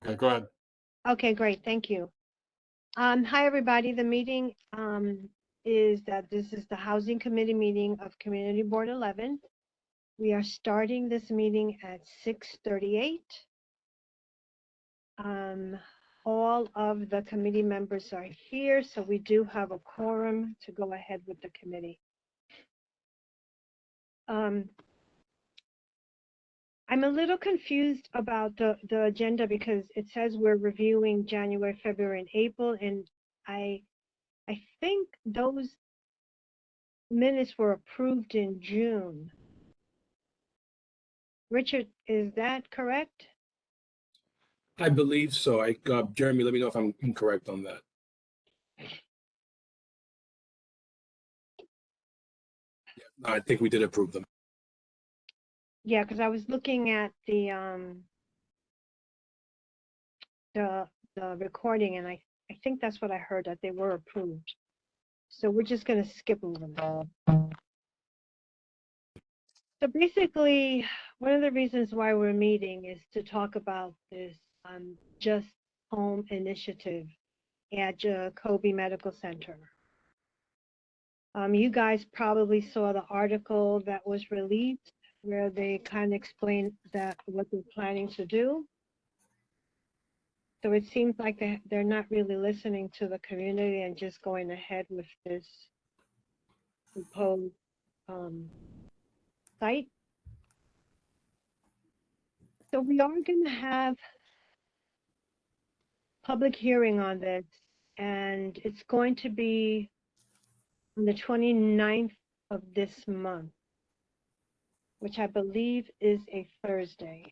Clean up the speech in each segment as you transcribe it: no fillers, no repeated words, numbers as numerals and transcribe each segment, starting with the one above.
Okay, go ahead. Okay, great. Thank you. Hi, everybody. The meeting this is the Housing Committee meeting of Community Board 11. We are starting this meeting at 6:38. All of the committee members are here, so we do have a quorum to go ahead with the committee. I'm a little confused about the agenda because it says we're reviewing January, February, and April, and I think those minutes were approved in June. Richard, is that correct? I believe so. Jeremy, let me know if I'm incorrect on that. Yeah, I think we did approve them. Yeah, because I was looking at the recording, and I think that's what I heard, that they were approved. So we're just going to skip over them. So basically, one of the reasons why we're meeting is to talk about this Just Home initiative at Jacoby Medical Center. You guys probably saw the article that was released where they kind of explained that what they're planning to do. So it seems like they're not really listening to the community and just going ahead with this proposed site. So we are going to have public hearing on this, and it's going to be on the 29th of this month, which I believe is a Thursday.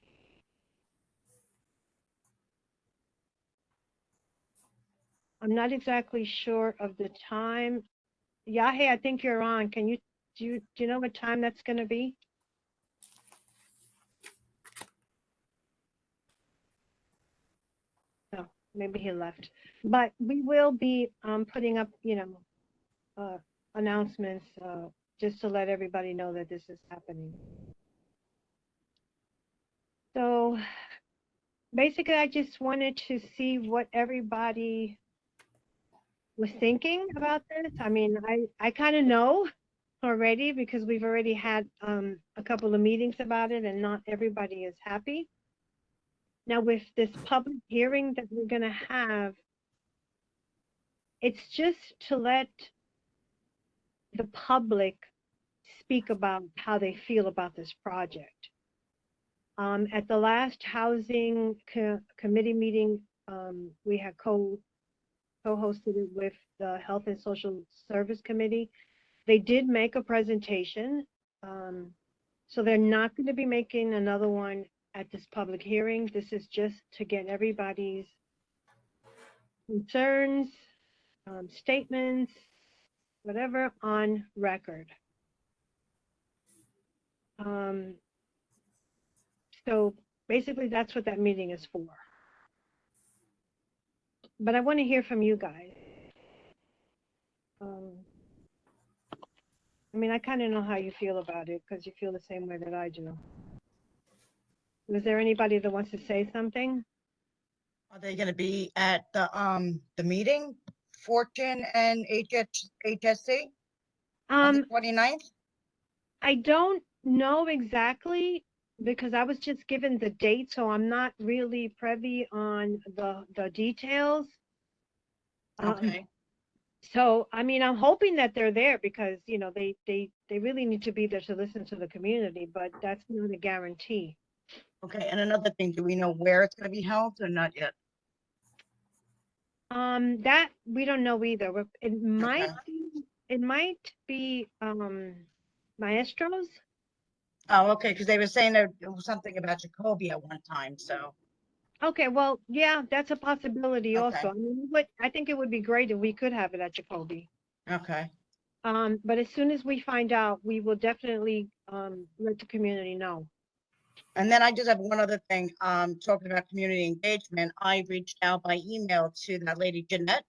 I'm not exactly sure of the time. Yahe, I think you're on. Do you know what time that's going to be? No, maybe he left. But we will be putting up, announcements just to let everybody know that this is happening. So basically, I just wanted to see what everybody was thinking about this. I mean, I kind of know already because we've already had a couple of meetings about it, and not everybody is happy. Now, with this public hearing that we're going to have, it's just to let the public speak about how they feel about this project. At the last housing committee meeting, we had co-hosted it with the Health and Social Service Committee. They did make a presentation. So they're not going to be making another one at this public hearing. This is just to get everybody's concerns, statements, whatever on record. So basically that's what that meeting is for. But I want to hear from you guys. I mean, I kind of know how you feel about it because you feel the same way that I do. Is there anybody that wants to say something? Are they going to be at the meeting, Fortune and HSC on the 29th? I don't know exactly because I was just given the date, so I'm not really privy on the details. Okay. So I mean, I'm hoping that they're there because they really need to be there to listen to the community, but that's not a guarantee. Okay, and another thing, do we know where it's going to be held or not yet? That we don't know either. It might be Maestro's. Oh, okay, because they were saying there was something about Jacoby at one time, so. Okay, well, yeah, that's a possibility Okay. also. I mean, I think it would be great if we could have it at Jacoby. Okay. But as soon as we find out, we will definitely let the community know. And then I just have one other thing, talking about community engagement. I reached out by email to that lady Jeanette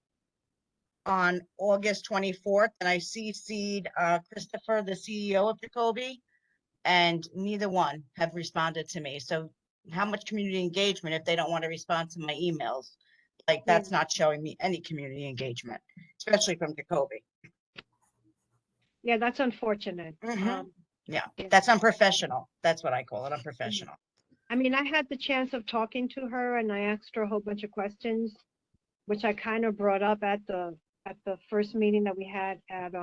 on August 24th, and I CC'd Christopher, the CEO of Jacoby, and neither one have responded to me. So how much community engagement if they don't want to respond to my emails? Like, Yeah. that's not showing me any community engagement, especially from Jacoby. Yeah, that's unfortunate. Mhm. Yeah, yeah. that's unprofessional. That's what I call it, unprofessional. I mean, I had the chance of talking to her and I asked her a whole bunch of questions, which I kind of brought up at the first meeting that we had at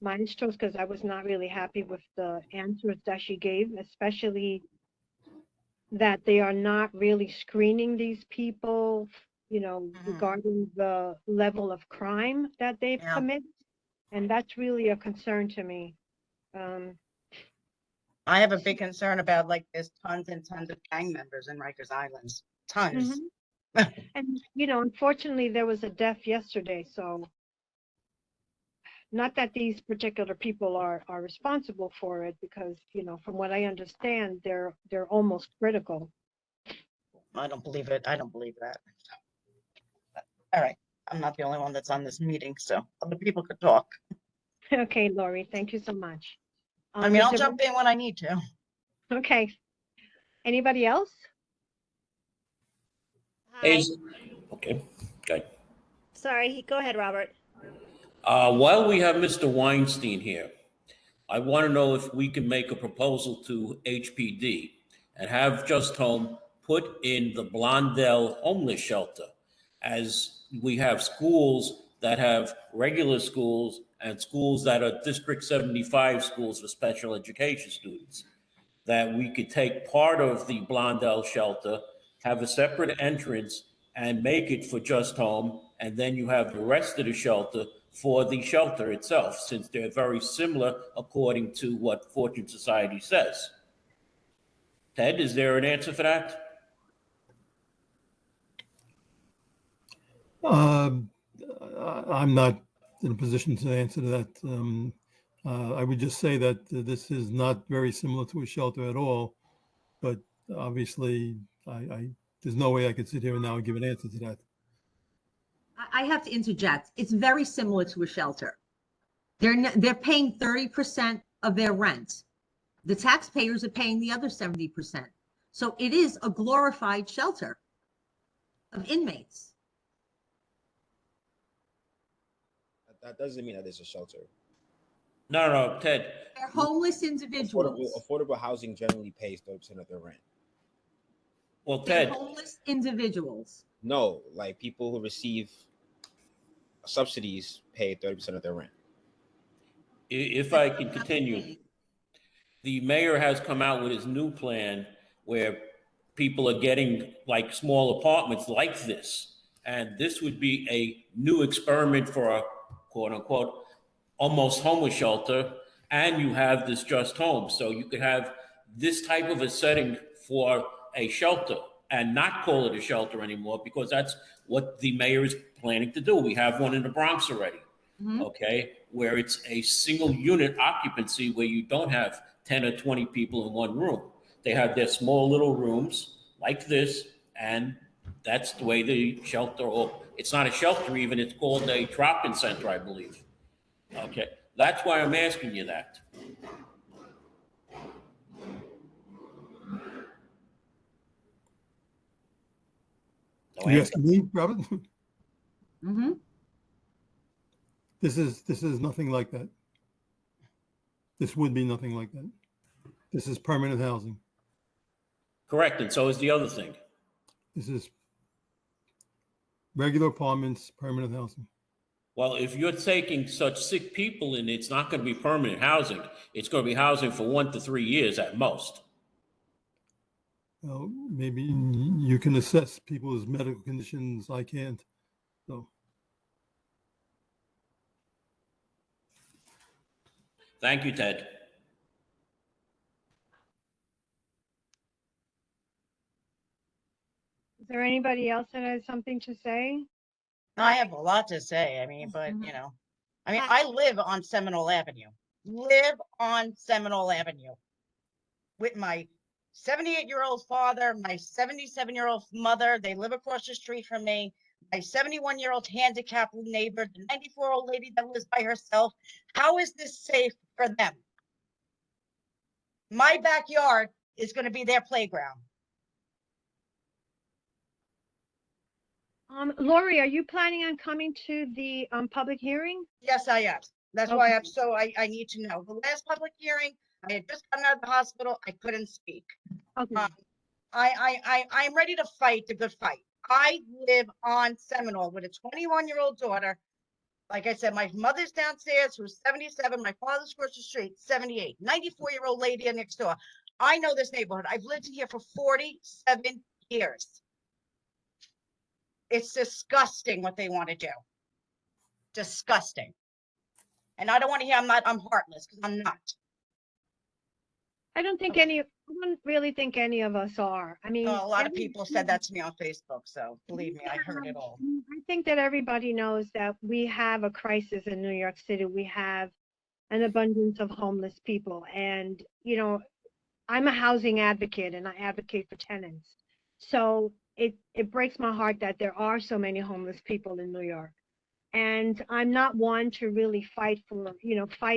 Maestro's, because I was not really happy with the answers that she gave, especially that they are not really screening these people, Mhm. regarding the level of crime that they've Yeah. committed. And that's really a concern to me. I have a big concern about, like, there's tons and tons of gang members in Rikers Islands, tons. And, unfortunately, there was a death yesterday, so not that these particular people are responsible for it, because, from what I understand, they're almost critical. I don't believe it. I don't believe that. All right, I'm not the only one that's on this meeting, so other people could talk. Okay, Lori, thank you so much. I mean, is I'll there- jump in when I need to. Okay. Anybody else? Hi, Is, okay, good. sorry, go ahead, Robert. While we have Mr. Weinstein here, I want to know if we can make a proposal to HPD and have Just Home put in the Blondell homeless shelter, as we have schools that have regular schools and schools that are District 75 schools for special education students, that we could take part of the Blondell shelter, have a separate entrance, and make it for Just Home, and then you have the rest of the shelter for the shelter itself, since they're very similar according to what Fortune Society says. Ted, is there an answer for that? I'm not in a position to answer that. I would just say that this is not very similar to a shelter at all, but obviously, there's no way I could sit here and now give an answer to that. I have to interject. It's very similar to a shelter. They're paying 30% of their rent. The taxpayers are paying the other 70%. So it is a glorified shelter of inmates. That doesn't mean that it's a shelter. No, Ted. They're homeless individuals. Affordable housing generally pays 30% of their rent. Well, They're Ted, homeless individuals. No, like people who receive subsidies pay 30% of their rent. if I can continue, the mayor has come out with his new plan where people are getting like small apartments like this. And this would be a new experiment for a quote unquote almost homeless shelter. And you have this Just Home. So you could have this type of a setting for a shelter and not call it a shelter anymore, because that's what the mayor is planning to do. We have one in the Bronx already. Okay, where it's a single unit occupancy where you don't have 10 or 20 people in one room. They have their small little rooms like this, and that's the way the shelter, or it's not a shelter even, it's called a drop-in center, I believe. Okay, that's why I'm asking you that. No You answer. asking me, Robert? Mm-hmm. This is nothing like that. This would be nothing like that. This is permanent housing. Correct, and so is the other thing. This is regular apartments, permanent housing. Well, if you're taking such sick people in, it's not going to be permanent housing. It's going to be housing for 1 to 3 years at most. Well, maybe you can assess people's medical conditions. I can't. So Thank you, Ted. Is there anybody else that has something to say? I have a lot to say. I mean, but I live on Seminole Avenue. Live on Seminole Avenue with my 78-year-old father, my 77-year-old mother. They live across the street from me. My 71-year-old handicapped neighbor, the 94-year-old lady that lives by herself. How is this safe for them? My backyard is going to be their playground. Lori, are you planning on coming to the public hearing? Yes, I am. That's why Okay. I need to know. The last public hearing, I had just gotten out of the hospital. I couldn't speak. Okay. I'm ready to fight the good fight. I live on Seminole with a 21-year-old daughter. Like I said, my mother's downstairs, who's 77. My father's across the street, 78. 94-year-old lady next door. I know this neighborhood. I've lived here for 47 years. It's disgusting what they want to do. Disgusting. And I don't want to hear I'm heartless, because I'm not. I don't really think any of us are. I mean, A lot of people said that to me on Facebook, so believe me, I heard it all. I think that everybody knows that we have a crisis in New York City. We have an abundance of homeless people. And, you know, I'm a housing advocate and I advocate for tenants. So it breaks my heart that there are so many homeless people in New York. And I'm not one to really fight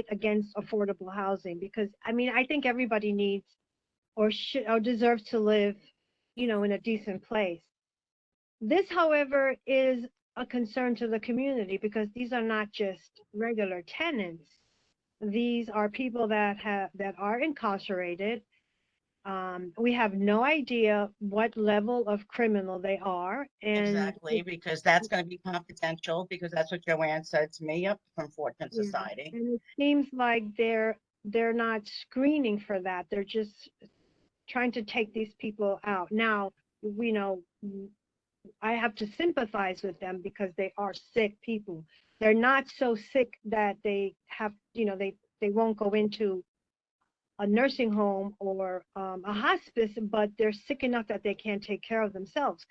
against affordable housing, because I mean, I think everybody needs or deserves to live, in a decent place. This, however, is a concern to the community, because these are not just regular tenants. These are people that are incarcerated. We have no idea what level of criminal they are. And Exactly, because that's going to be confidential, because that's what Joanne said to me from Fortune yeah, Society. and it seems like they're not screening for that. They're just trying to take these people out. Now, I have to sympathize with them because they are sick people. They're not so sick that they have, they won't go into a nursing home or a hospice, but they're sick enough that they can't take care of themselves.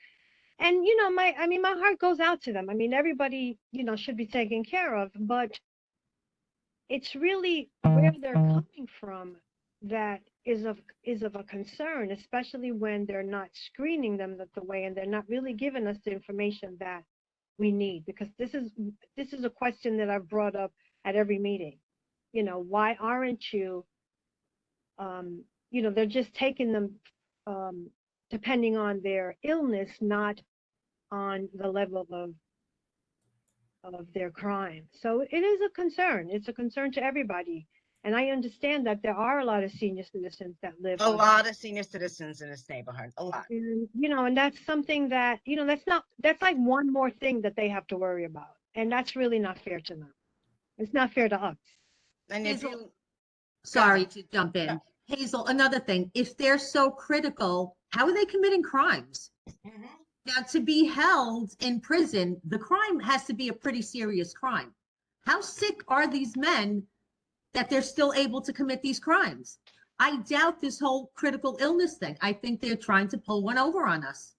And, my heart goes out to them. I mean, everybody, should be taken care of, but it's really where they're coming from that is of a concern, especially when they're not screening them the way, and they're not really giving us the information that we need. Because this is a question that I've brought up at every meeting. Why aren't you? They're just taking them depending on their illness, not on the level of their crime. So it is a concern. It's a concern to everybody. And I understand that there are a lot of senior citizens that live. A lot of senior citizens in this neighborhood, a lot. And, and that's something that, that's like one more thing that they have to worry about. And that's really not fair to them. It's not fair to us. And if you, Sorry to jump in. No. Hazel, another thing, if they're so critical, how are they committing crimes? Mhm. Now, to be held in prison, the crime has to be a pretty serious crime. How sick are these men that they're still able to commit these crimes? I doubt this whole critical illness thing. I think they're trying to pull one over on us.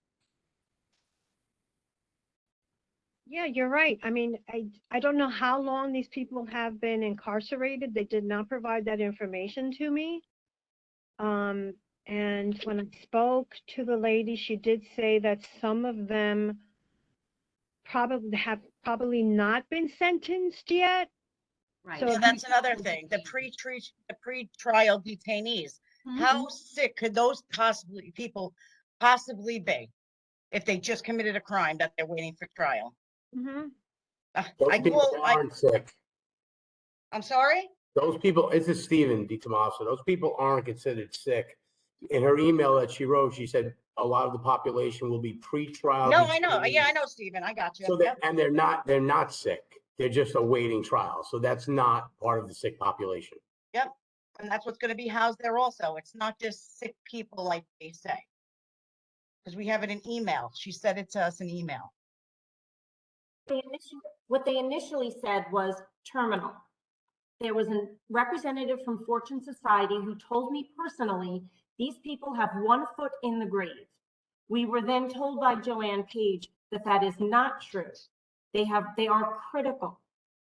Yeah, you're right. I mean, I don't know how long these people have been incarcerated. They did not provide that information to me. And when I spoke to the lady, she did say that some of them probably not been sentenced yet. Right. So yeah, if that's another thing. The pre-trial detainees. How sick could those people possibly be if they just committed a crime that they're waiting for trial? Mhm. Those people aren't sick. I'm sorry? Those people, this is Stephen DiTomaso. Those people aren't considered sick. In her email that she wrote, she said a lot of the population will be pre-trial. No, I know. Yeah, I know, Stephen. I got you. So Yep. and they're not sick. They're just awaiting trial. So that's not part of the sick population. Yep. And that's what's going to be housed there also. It's not just sick people like they say. Because we have it in email. She said it to us in email. What they initially said was terminal. There was a representative from Fortune Society who told me personally, these people have 1 foot in the grave. We were then told by Joanne Page that that is not true. They are critical.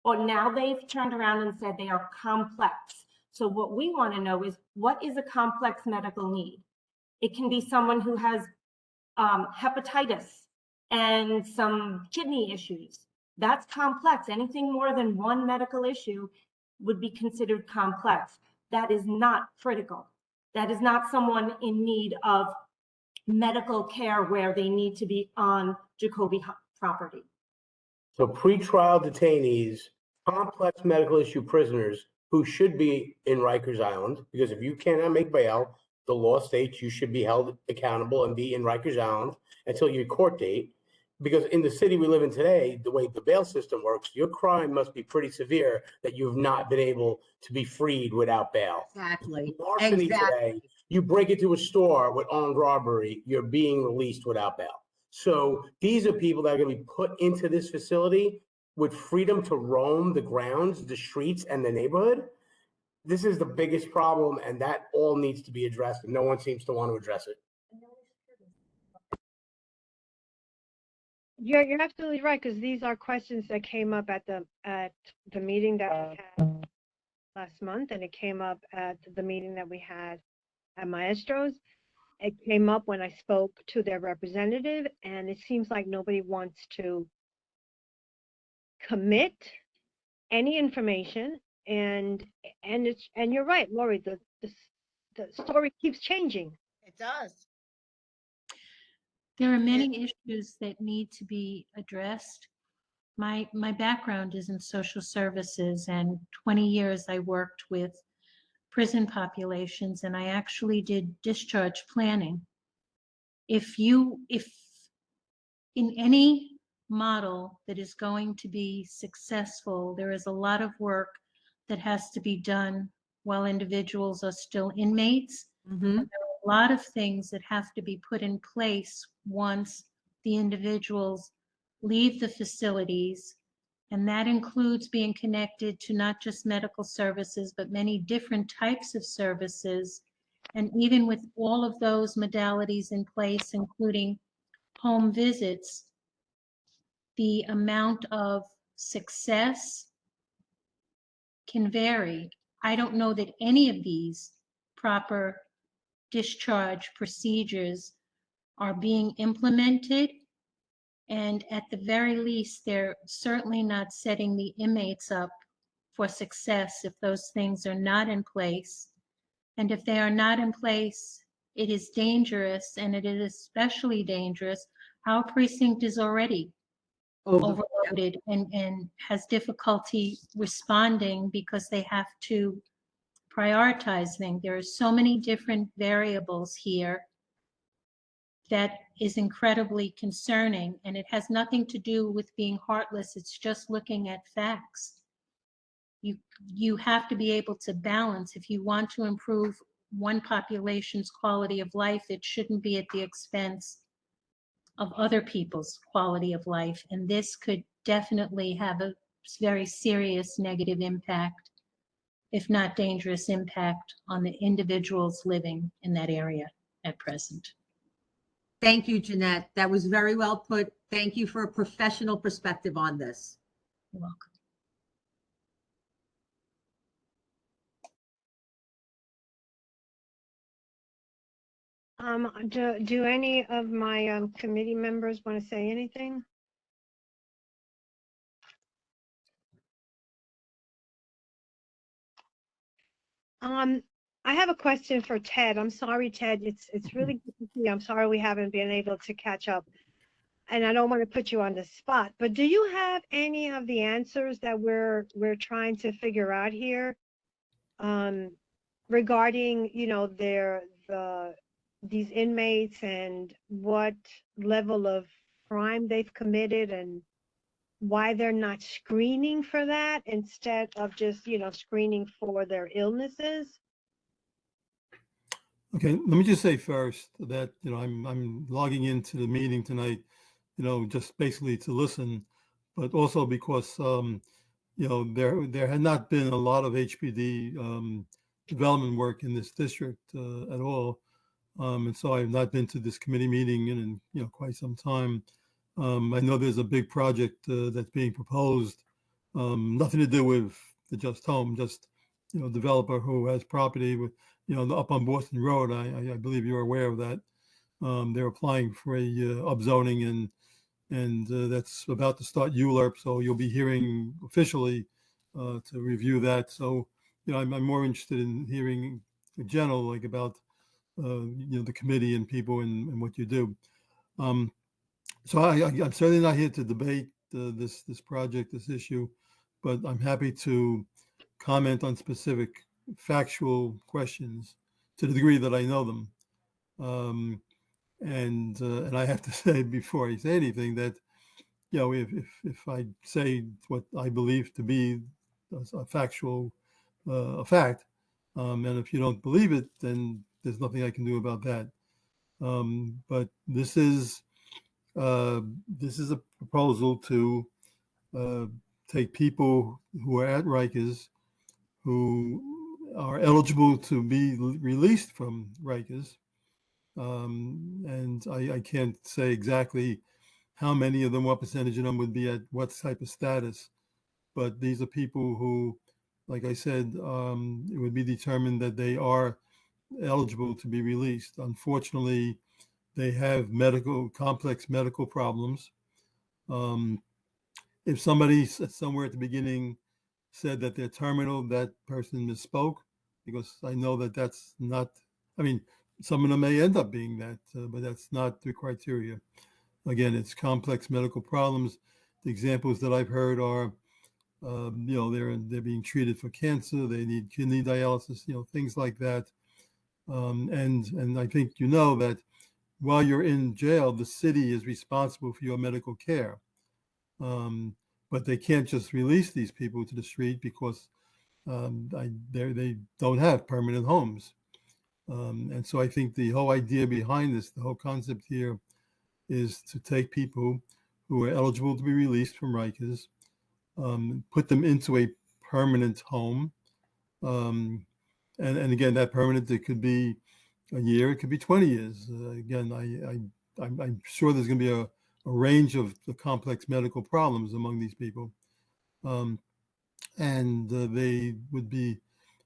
Or now they've turned around and said they are complex. So what we want to know is, what is a complex medical need? It can be someone who has hepatitis and some kidney issues. That's complex. Anything more than one medical issue would be considered complex. That is not critical. That is not someone in need of medical care where they need to be on Jacoby property. So pretrial detainees, complex medical issue prisoners who should be in Rikers Island, because if you cannot make bail, the law states you should be held accountable and be in Rikers Island until your court date. Because in the city we live in today, the way the bail system works, your crime must be pretty severe that you have not been able to be freed without bail. Exactly. Larceny Exactly. today, you break into a store with armed robbery, you're being released without bail. So these are people that are going to be put into this facility with freedom to roam the grounds, the streets, and the neighborhood. This is the biggest problem, and that all needs to be addressed, and no one seems to want to address it. You're absolutely right, because these are questions that came up at the meeting that we had last month, and it came up at the meeting that we had at Maestro's. It came up when I spoke to their representative, and it seems like nobody wants to commit any information. And you're right, Lori. The story keeps changing. It does. There are many issues that need to be addressed. My background is in social services, and 20 years I worked with prison populations, and I actually did discharge planning. If in any model that is going to be successful, there is a lot of work that has to be done while individuals are still inmates. Mm-hmm. A lot of things that have to be put in place once the individuals leave the facilities. And that includes being connected to not just medical services, but many different types of services. And even with all of those modalities in place, including home visits, the amount of success can vary. I don't know that any of these proper discharge procedures are being implemented. And at the very least, they're certainly not setting the inmates up for success if those things are not in place. And if they are not in place, it is dangerous, and it is especially dangerous. Our precinct is already overloaded and has difficulty responding because they have to prioritize things. There are so many different variables here that is incredibly concerning, and it has nothing to do with being heartless. It's just looking at facts. You have to be able to balance. If you want to improve one population's quality of life, it shouldn't be at the expense of other people's quality of life. And this could definitely have a very serious negative impact, if not dangerous impact, on the individuals living in that area at present. Thank you, Jeanette. That was very well put. Thank you for a professional perspective on this. You're welcome. Do any of my committee members want to say anything? I have a question for Ted. I'm sorry, Ted. It's really good to see you. I'm sorry we haven't been able to catch up. And I don't want to put you on the spot, but do you have any of the answers that we're trying to figure out here? Regarding, these inmates and what level of crime they've committed and why they're not screening for that instead of just, screening for their illnesses? Okay, let me just say first that, I'm logging into the meeting tonight, just basically to listen, but also because, there had not been a lot of HPD development work in this district at all. And so I've not been to this committee meeting in, quite some time. I know there's a big project that's being proposed, nothing to do with the Just Home, just, developer who has property with, up on Boston Road. I believe you're aware of that. They're applying for a upzoning, and that's about to start ULURP. So you'll be hearing officially to review that. So, I'm more interested in hearing in general, like about the committee and people and what you do. So I'm certainly not here to debate this project, this issue, but I'm happy to comment on specific factual questions to the degree that I know them. And I have to say before I say anything that if I say what I believe to be a factual a fact, and if you don't believe it, then there's nothing I can do about that. But this is a proposal to uh, take people who are at Rikers who are eligible to be released from Rikers. And I can't say exactly how many of them, what percentage of them would be at what type of status, but these are people who, like I said, it would be determined that they are eligible to be released. Unfortunately, they have complex medical problems. Um, if somebody somewhere at the beginning said that they're terminal, that person misspoke, because I know that that's not, I mean, some of them may end up being that, but that's not the criteria. Again, it's complex medical problems. The examples that I've heard are, they're being treated for cancer, they need kidney dialysis, things like that. And I think that while you're in jail, the city is responsible for your medical care. Um, but they can't just release these people to the street because they don't have permanent homes. And so I think the whole idea behind this, the whole concept here, is to take people who are eligible to be released from Rikers, put them into a permanent home. And again, that permanent, it could be a year, it could be 20 years. Again, I'm sure there's going to be a range of the complex medical problems among these people. And they would be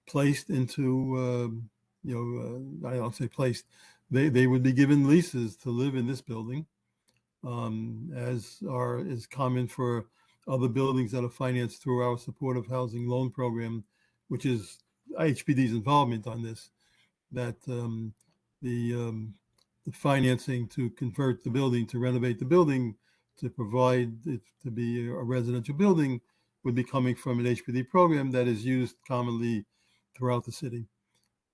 placed into, I don't say placed, they would be given leases to live in this building, as is common for other buildings that are financed through our supportive housing loan program, which is HPD's involvement on this, that the financing to convert the building, to renovate the building, to provide it to be a residential building would be coming from an HPD program that is used commonly throughout the city.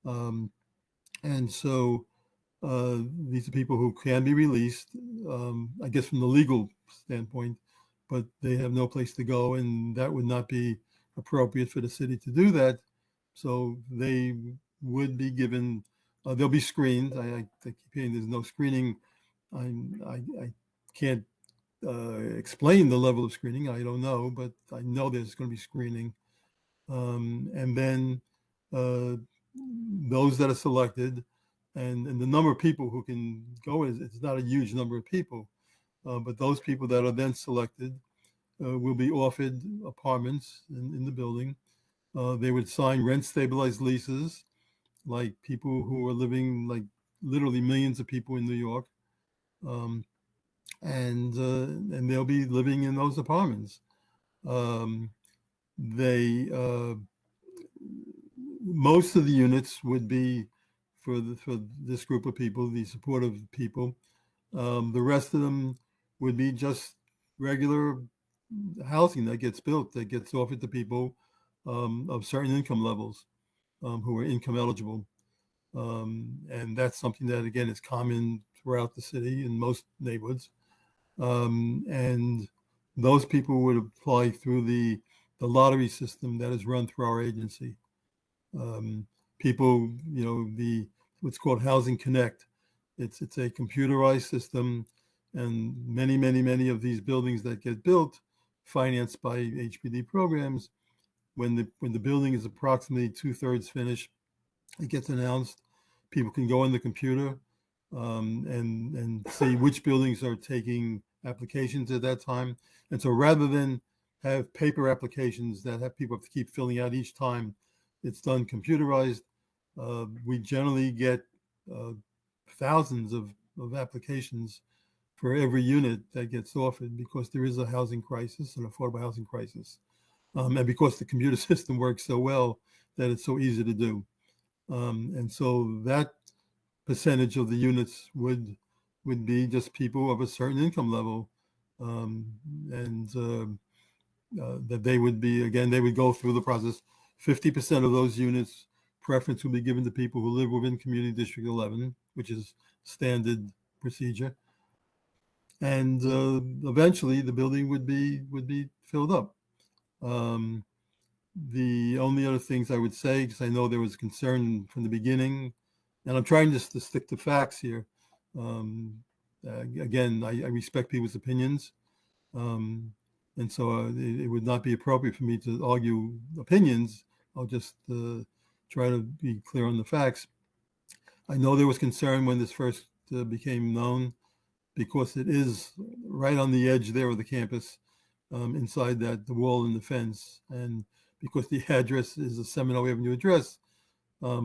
And so these are people who can be released, I guess from the legal standpoint, but they have no place to go, and that would not be appropriate for the city to do that. So they would be given, they'll be screened. I keep hearing there's no screening. I can't explain the level of screening. I don't know, but I know there's going to be screening. And then those that are selected, and the number of people who can go it's not a huge number of people, but those people that are then selected will be offered apartments in the building. They would sign rent stabilized leases, like people who are living, like literally millions of people in New York, and they'll be living in those apartments. They Most of the units would be for this group of people, the supportive people. The rest of them would be just regular housing that gets built, that gets offered to people of certain income levels, who are income eligible. And that's something that, again, is common throughout the city in most neighborhoods. And those people would apply through the lottery system that is run through our agency. People, what's called Housing Connect. It's a computerized system, and many of these buildings that get built, financed by HPD programs, when the building is approximately 2/3 finished, it gets announced. People can go on the computer and see which buildings are taking applications at that time. And so rather than have paper applications that have people have to keep filling out each time it's done computerized, we generally get thousands of applications for every unit that gets offered, because there is a housing crisis, an affordable housing crisis. And because the computer system works so well that it's so easy to do. And so that percentage of the units would be just people of a certain income level, and that they would be, again, they would go through the process. 50% of those units, preference would be given to people who live within Community District 11, which is standard procedure. And eventually the building would be filled up. The only other things I would say, because I know there was concern from the beginning, and I'm trying just to stick to facts here. Again, I respect people's opinions. And so it would not be appropriate for me to argue opinions. I'll just try to be clear on the facts. I know there was concern when this first became known, because it is right on the edge there of the campus, inside the wall and the fence. And because the address is a Seminole Avenue address,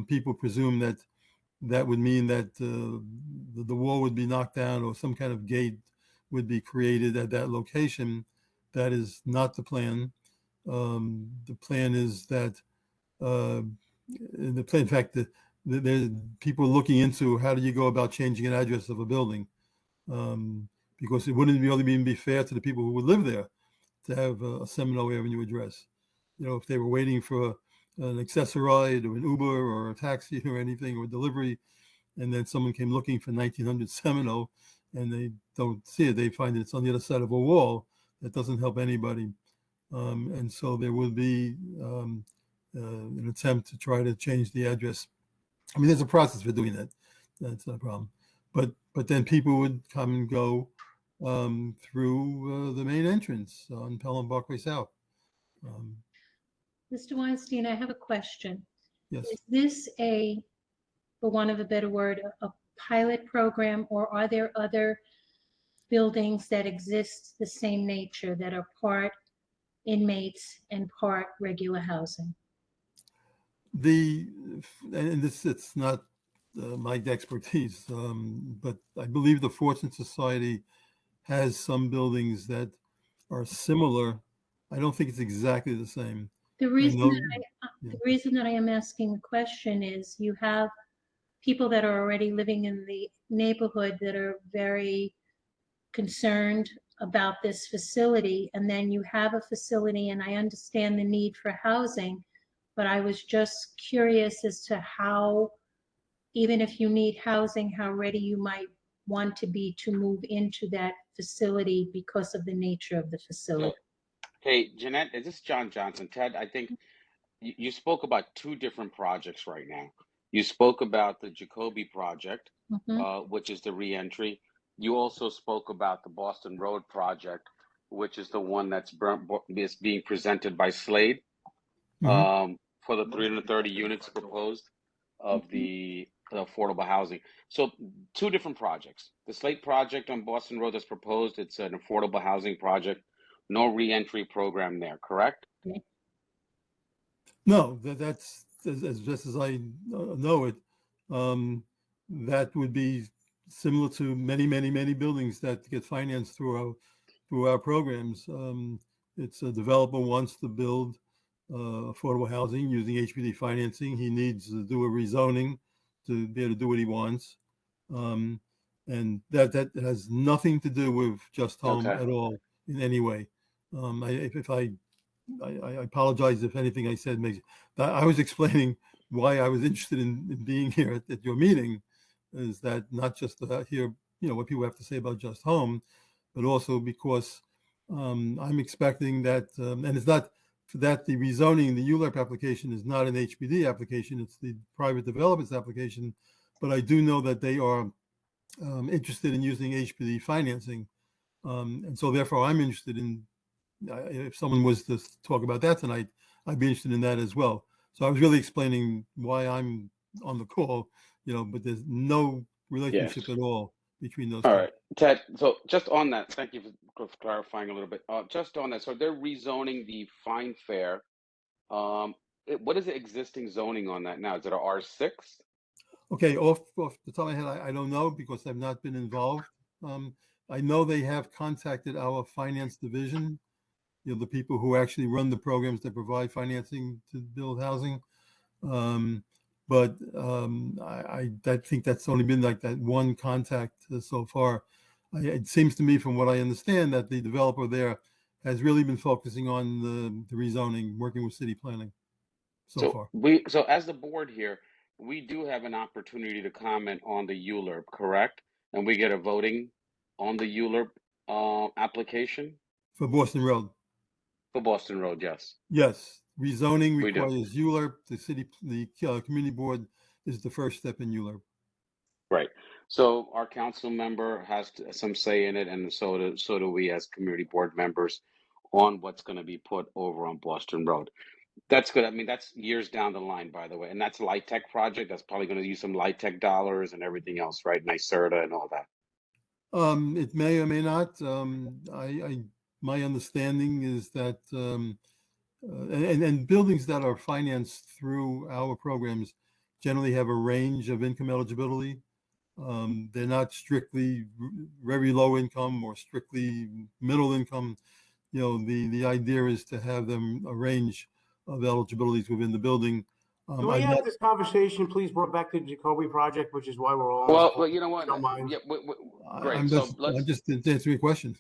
people presume that would mean that the wall would be knocked down or some kind of gate would be created at that location. That is not the plan. The plan is that the plan, in fact, there's people looking into how do you go about changing an address of a building, because it wouldn't even be fair to the people who would live there to have a Seminole Avenue address. You know, if they were waiting for an accessoride or an Uber or a taxi or anything or delivery, and then someone came looking for 1900 Seminole and they don't see it, they find it's on the other side of a wall. That doesn't help anybody. And so there will be an attempt to try to change the address. I mean, there's a process for doing that. That's not a problem. But then people would come and go through the main entrance on Pelham Parkway South. Mr. Weinstein, I have a question. Yes. Is this for want of a better word, a pilot program, or are there other buildings that exist the same nature that are part inmates and part regular housing? And this, it's not my expertise, but I believe the Fortune Society has some buildings that are similar. I don't think it's exactly the same. The reason know- the reason that I am asking the question is you have people that are already living in the neighborhood that are very concerned about this facility, and then you have a facility, and I understand the need for housing, but I was just curious as to how, even if you need housing, how ready you might want to be to move into that facility because of the nature of the facility. Hey, Jeanette, is this John Johnson? Ted, I think you spoke about two different projects right now. You spoke about the Jacoby project, which is the reentry. You also spoke about the Boston Road project, which is the one that's is being presented by Slade for the 330 units proposed of the affordable housing. So two different projects. The Slade project on Boston Road that's proposed, it's an affordable housing project. No reentry program there, correct? No, that's as just as I know it. That would be similar to many buildings that get financed through our programs. It's a developer wants to build affordable housing using HPD financing. He needs to do a rezoning to be able to do what he wants, and that has nothing to do with Just Home at all in any way. I apologize if anything I said makes. I was explaining why I was interested in being here at your meeting, is that not just to hear what people have to say about Just Home, but also because I'm expecting that, and it's not that the rezoning, the ULEP application is not an HPD application; it's the private developers application. But I do know that they are interested in using HPD financing, and so therefore I'm interested in. If someone was to talk about that tonight, I'd be interested in that as well. So I was really explaining why I'm on the call, but there's no relationship at all between those All two. right, Ted. So just on that, thank you for clarifying a little bit. Just on that, so they're rezoning the Fine Fair. What is the existing zoning on that now? Is it a R6? Okay, off the top of my head, I don't know because I've not been involved. I know they have contacted our finance division, the people who actually run the programs that provide financing to build housing. But but I think that's only been like that one contact so far. It seems to me, from what I understand, that the developer there has really been focusing on the rezoning, working with city planning so far. So as the board here, we do have an opportunity to comment on the ULURP, correct? And we get a voting on the ULURP application For Boston Road, for Boston Road, yes. yes, rezoning We do. requires ULURP. The community board is the first step in ULURP. Right. So our council member has some say in it, and so do we as community board members on what's going to be put over on Boston Road. That's good. I mean, that's years down the line, by the way, and that's a light tech project. That's probably going to use some light tech dollars and everything else, right? NYSERDA and all that. It may or may not. My understanding is that, and buildings that are financed through our programs generally have a range of income eligibility. They're not strictly very low income or strictly middle income. You know, the idea is to have them a range of eligibilities within the building. Can we have this conversation, please, brought back to the Jacoby project, which is why we're all on this Well, call, you know what? if you don't mind. Yeah, great. I'm So just to answer your question.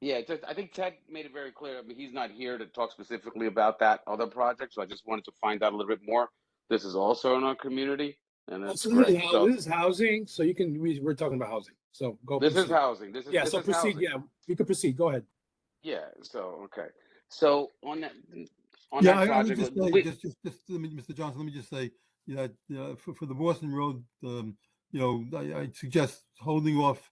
yeah, I think Ted made it very clear. I mean, he's not here to talk specifically about that other project, so I just wanted to find out a little bit more. This is also in our community, and that's great. So this is housing, so you can, we're talking about housing, so go this is proceed. housing. Yeah, This so is proceed, housing. yeah, you can proceed, go ahead. Yeah. So okay. So on Yeah, that I would project, just say, Mr. Johnson, let me just say that for the Boston Road, I suggest holding off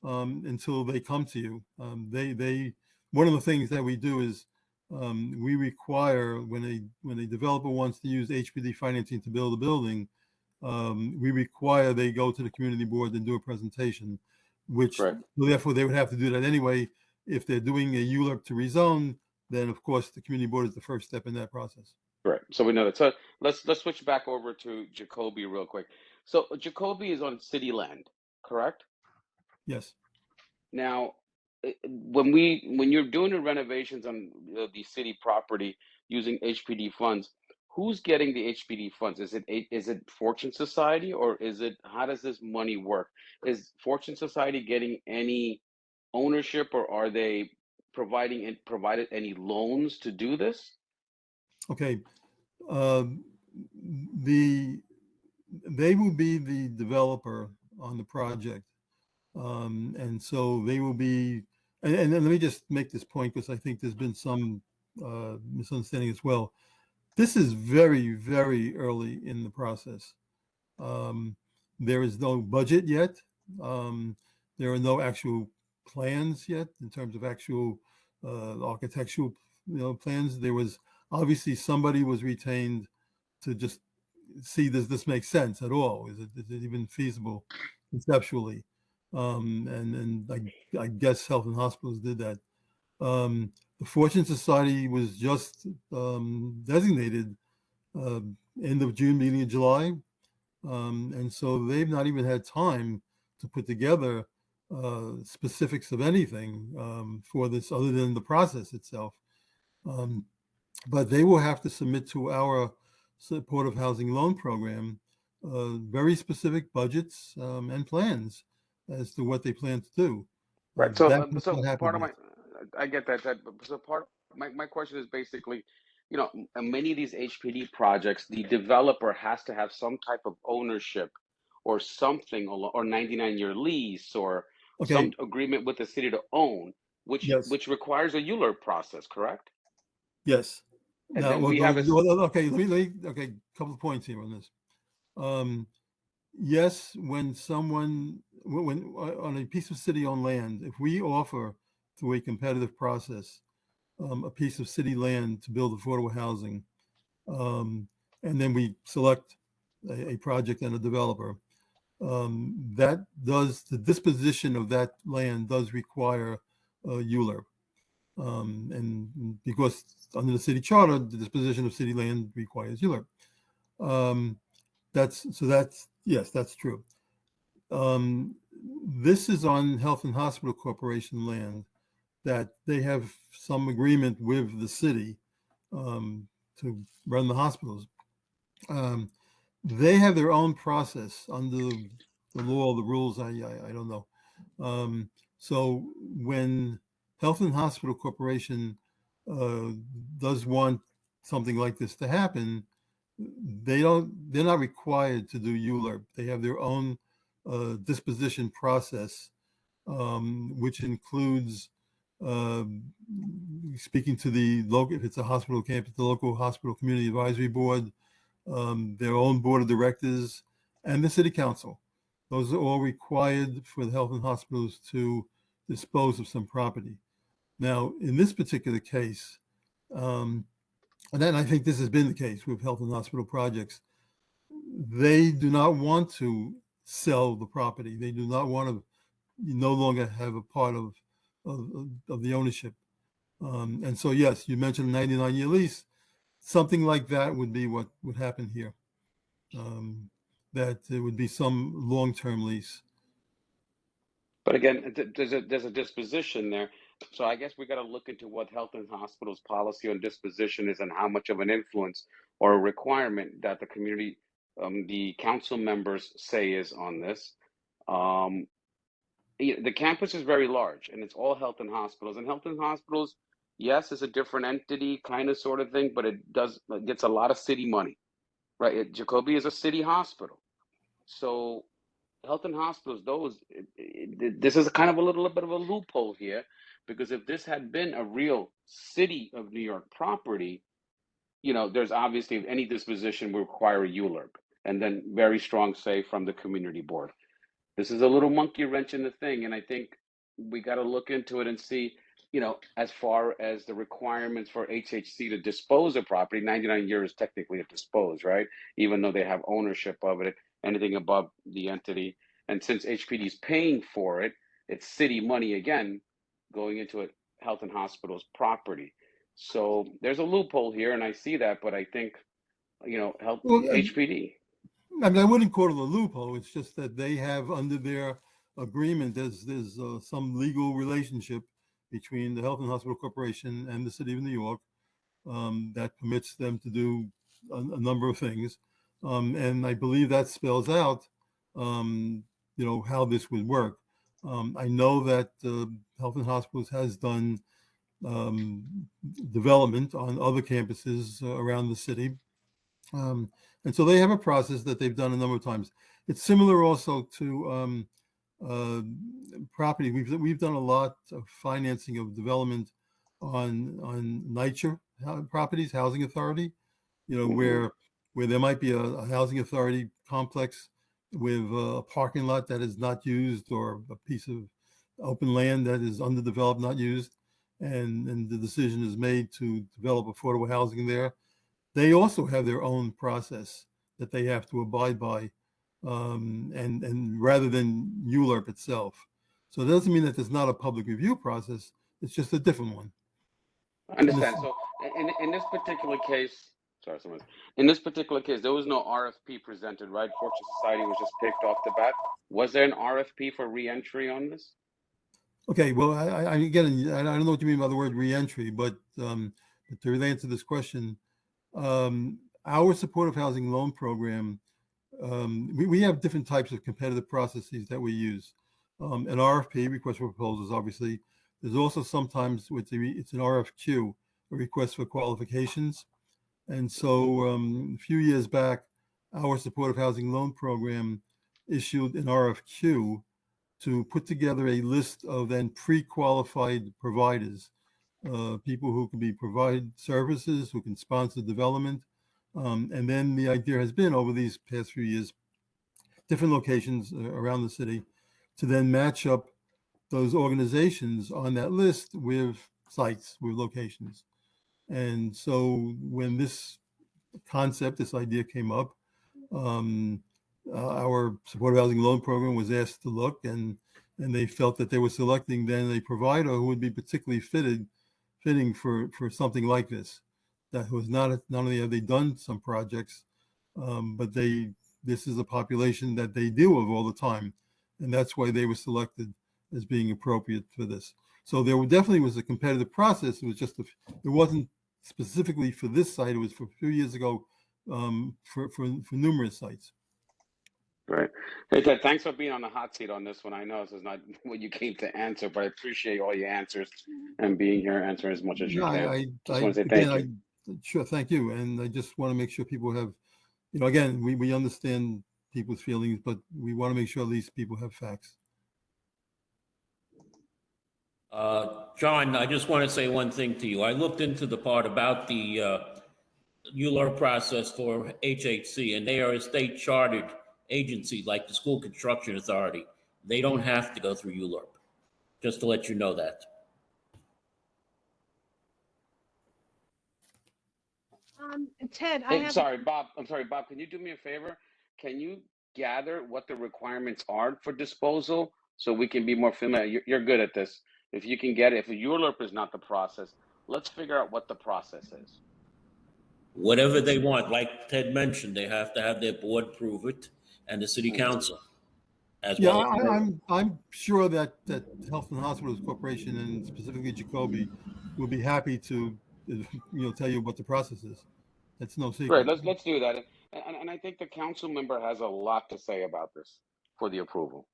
until they come to you. One of the things that we do is we require when a developer wants to use HPD financing to build a building, we require they go to the community board and do a presentation, which right. therefore they would have to do that anyway. If they're doing a ULURP to rezone, then of course the community board is the first step in that process. Right. So we know that. So let's switch back over to Jacoby real quick. So Jacoby is on city land, correct? Yes. Now, when you're doing the renovations on the city property using HPD funds, who's getting the HPD funds? Is it Fortune Society, or is it, how does this money work? Is Fortune Society getting any ownership, or are they provided any loans to do this? Okay. They will be the developer on the project. And so they will be, and let me just make this point because I think there's been some misunderstanding as well. This is very, very early in the process. There is no budget yet. There are no actual plans yet in terms of actual architectural plans. There was obviously somebody was retained to just see does this make sense at all? Is it even feasible conceptually? And I guess Health and Hospitals did that. The Fortune Society was just designated end of June, beginning of July. And so they've not even had time to put together specifics of anything for this other than the process itself. But they will have to submit to our supportive housing loan program very specific budgets and plans as to what they plan to do. Right. So, That's so what part happened of yet. I get that. So part my question is basically, many of these HPD projects, the developer has to have some type of ownership or something, or 99-year lease, or Okay. some agreement with the city to own, Yes. which requires a ULURP process, correct? Yes. And Now, then we have a okay. Okay. A couple of points here on this. Yes, when on a piece of city-owned land, if we offer through a competitive process a piece of city land to build affordable housing, and then we select a project and a developer, the disposition of that land does require ULURP. And because under the city charter, the disposition of city land requires ULURP. Yes, that's true. This is on Health and Hospital Corporation land that they have some agreement with the city to run the hospitals. they have their own process under the law, the rules. I don't know. So when Health and Hospital Corporation does want something like this to happen, they're not required to do ULURP. They have their own disposition process, which includes speaking to the local, if it's a hospital campus, the local hospital community advisory board, their own board of directors, and the city council. Those are all required for the health and hospitals to dispose of some property. Now, in this particular case, and then I think this has been the case with health and hospital projects, they do not want to sell the property. They do not want to no longer have a part of the ownership. And so, yes, you mentioned a 99-year lease. Something like that would be what would happen here. That there would be some long-term lease. But again, there's a disposition there. So I guess we got to look into what Health and Hospitals policy on disposition is and how much of an influence or a requirement that the community, the council members say is on this. The campus is very large and it's all health and hospitals. And health and hospitals, yes, is a different entity, kind of sort of thing, but it gets a lot of city money, right? Jacoby is a city hospital. So health and hospitals, this is kind of a little bit of a loophole here, because if this had been a real city of New York property, there's obviously, if any disposition would require a ULURP and then very strong say from the community board. This is a little monkey wrench in the thing, and I think we got to look into it and see, as far as the requirements for HHC to dispose of property, 99 years technically to dispose, right? Even though they have ownership of it, anything above the entity. And since HPD is paying for it, it's city money again going into a health and hospitals property. So there's a loophole here, and I see that, but I think, HPD. I mean, I wouldn't call it a loophole. It's just that they have under their agreement, there's some legal relationship between the Health and Hospital Corporation and the City of New York that permits them to do a number of things. And I believe that spells out, how this would work. I know that Health and Hospitals has done development on other campuses around the city. And so they have a process that they've done a number of times. It's similar also to property. We've done a lot of financing of development on NYCHA properties, housing authority. Where there might be a housing authority complex with a parking lot that is not used, or a piece of open land that is underdeveloped, not used, and the decision is made to develop affordable housing there. They also have their own process that they have to abide by, and rather than ULURP itself. So it doesn't mean that there's not a public review process. It's just a different one. I understand. So in this particular case, in this particular case, there was no RFP presented, right? Fortune Society was just picked off the bat. Was there an RFP for reentry on this? Okay, well, I again, I don't know what you mean by the word reentry, but to relate to this question, our supportive housing loan program, we have different types of competitive processes that we use. An RFP, request for proposals, obviously. There's also sometimes it's an RFQ, a request for qualifications. And so a few years back, our supportive housing loan program issued an RFQ to put together a list of then pre-qualified providers, people who can provide services, who can sponsor development. And then the idea has been over these past few years, different locations around the city, to then match up those organizations on that list with sites, with locations. And so when this idea came up, our supportive housing loan program was asked to look, and they felt that they were selecting then a provider who would be particularly fitting for something like this. That was not only have they done some projects, but this is a population that they deal with all the time, and that's why they were selected as being appropriate for this. So there definitely was a competitive process. It was just it wasn't specifically for this site. It was for a few years ago. for numerous sites. Right. Hey, Ted, thanks for being on the hot seat on this one. I know this is not what you came to answer, but I appreciate all your answers and being here answering as much as you No, can. Just want to say thank you. Sure, thank you. And I just want to make sure people have, again, we understand people's feelings, but we want to make sure at least people have facts. John, I just want to say one thing to you. I looked into the part about the ULURP process for HHC, and they are a state chartered agency like the School Construction Authority. They don't have to go through ULURP, just to let you know that. Ted, Hey, sorry, Bob. I'm sorry, Bob. Can you do me a favor? Can you gather what the requirements are for disposal so we can be more familiar? You're good at this. If you can get it, if ULURP is not the process, let's figure out what the process is. Whatever they want, like Ted mentioned, they have to have their board prove it and the city council as Yeah, well. I'm sure that Health and Hospitals Corporation and specifically Jacoby will be happy to tell you what the process is. That's no secret. Right. Let's do that. And I think the council member has a lot to say about this for the approval.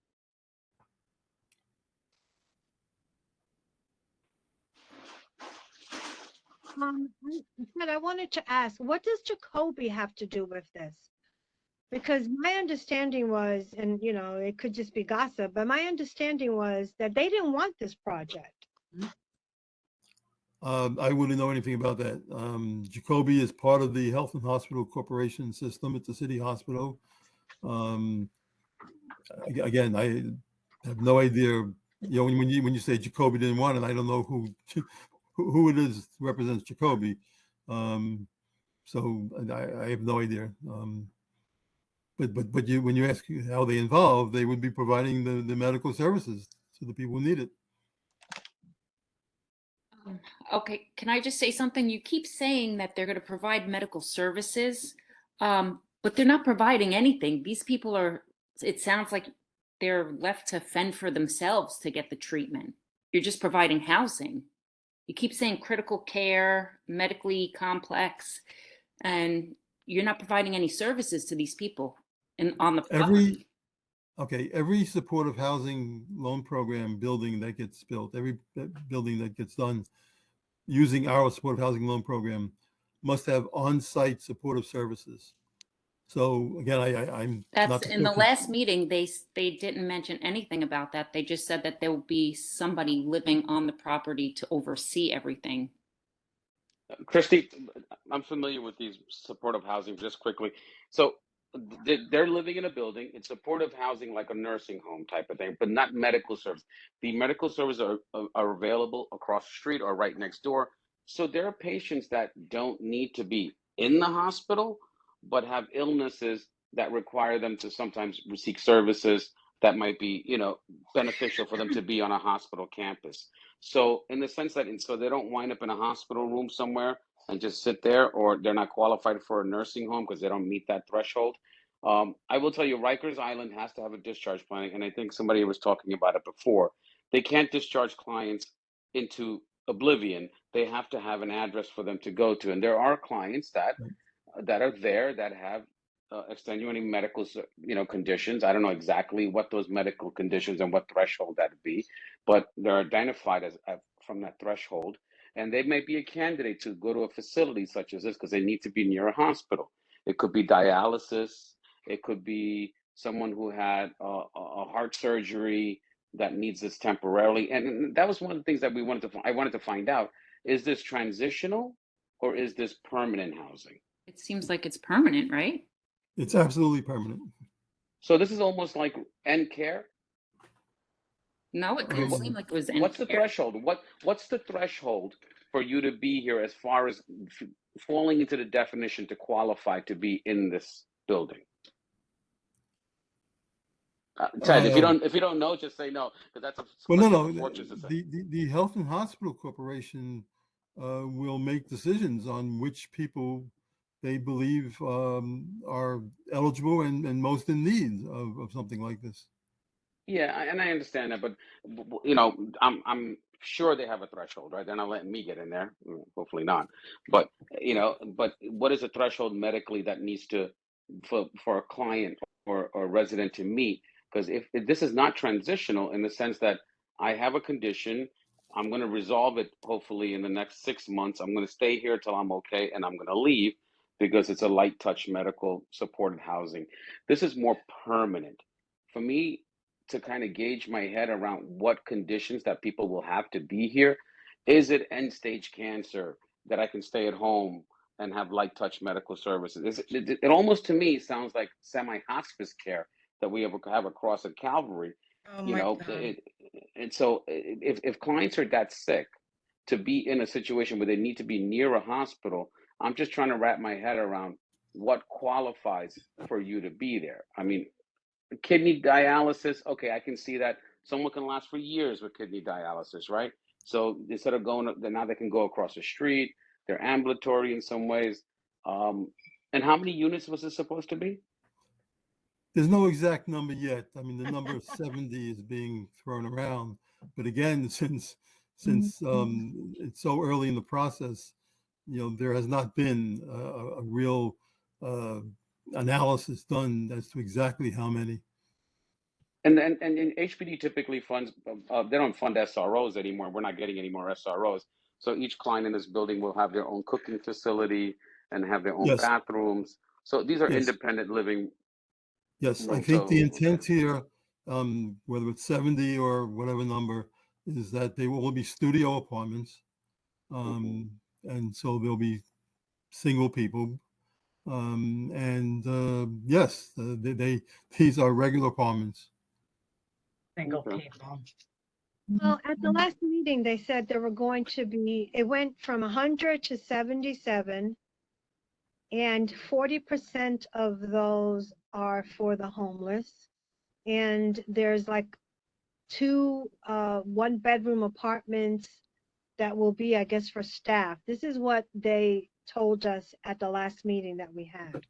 Ted, I wanted to ask, what does Jacoby have to do with this? Because my understanding was, and it could just be gossip, but my understanding was that they didn't want this project. I wouldn't know anything about that. Jacoby is part of the Health and Hospital Corporation system at the city hospital. Again, I have no idea. When you say Jacoby didn't want it, I don't know who it is represents Jacoby. So I have no idea. But when you ask how they involve, they would be providing the medical services to the people who need it. Okay, can I just say something? You keep saying that they're going to provide medical services, but they're not providing anything. These people it sounds like they're left to fend for themselves to get the treatment. You're just providing housing. You keep saying critical care, medically complex, and you're not providing any services to these people on the property. Every supportive housing loan program building that gets built, every building that gets done using our supportive housing loan program must have on-site supportive services. So again, I'm That's in the last meeting, they didn't mention anything about that. They just said that there will be somebody living on the property to oversee everything. Christy, I'm familiar with these supportive housing just quickly. So they're living in a building. It's supportive housing, like a nursing home type of thing, but not medical service. The medical services are available across the street or right next door. So there are patients that don't need to be in the hospital, but have illnesses that require them to sometimes seek services that might be, beneficial for them to be on a hospital campus. So in the sense that, so they don't wind up in a hospital room somewhere and just sit there, or they're not qualified for a nursing home because they don't meet that threshold. I will tell you, Rikers Island has to have a discharge plan, and I think somebody was talking about it before. They can't discharge clients into oblivion. They have to have an address for them to go to, and there are clients that are there that have extenuating medical, conditions. I don't know exactly what those medical conditions and what threshold that would be, but they're identified as from that threshold, and they may be a candidate to go to a facility such as this because they need to be near a hospital. It could be dialysis. It could be someone who had a heart surgery that needs this temporarily, and that was one of the things that I wanted to find out: is this transitional or is this permanent housing? It seems like it's permanent, right? It's absolutely permanent. So this is almost like end care. No, it didn't seem like it was end What's the care. threshold? What's the threshold for you to be here as far as falling into the definition to qualify to be in this building? Ted, if you don't know, just say no, because that's a well, no. Fortress to say. The Health and Hospital Corporation will make decisions on which people they believe are eligible and most in need of something like this. Yeah, and I understand that, but I'm sure they have a threshold, right? They're not letting me get in there. Hopefully not. But but what is a threshold medically that needs to for a client or resident to meet? Because if this is not transitional in the sense that I have a condition, I'm going to resolve it hopefully in the next 6 months. I'm going to stay here till I'm okay, and I'm going to leave because it's a light touch medical supported housing. This is more permanent. For me to kind of gauge my head around what conditions that people will have to be here, is it end stage cancer that I can stay at home and have light touch medical services? It almost to me sounds like semi hospice care that we have across at Calvary. Oh You my know, God. and so if clients are that sick to be in a situation where they need to be near a hospital, I'm just trying to wrap my head around what qualifies for you to be there. I mean, kidney dialysis, okay, I can see that someone can last for years with kidney dialysis, right? So instead of going, then now they can go across the street. They're ambulatory in some ways. And how many units was this supposed to be? There's no exact number yet. I mean, the number of 70 is being thrown around, but again, since it's so early in the process, there has not been a real analysis done as to exactly how many. And HPD typically funds, they don't fund SROs anymore. We're not getting any more SROs. So each client in this building will have their own cooking facility and have their own Yes, bathrooms. So these are yes, independent living yes. I rooms. think the So intent here, whether it's 70 or whatever number, is that they will be studio apartments. mhm. And so there'll be single people. And yes, these are regular apartments. Single Okay. people. Well, at the last meeting, they said there were going to be, it went from 100 to 77, and 40% of those are for the homeless. And there's like two one-bedroom apartments that will be, I guess, for staff. This is what they told us at the last meeting that we had.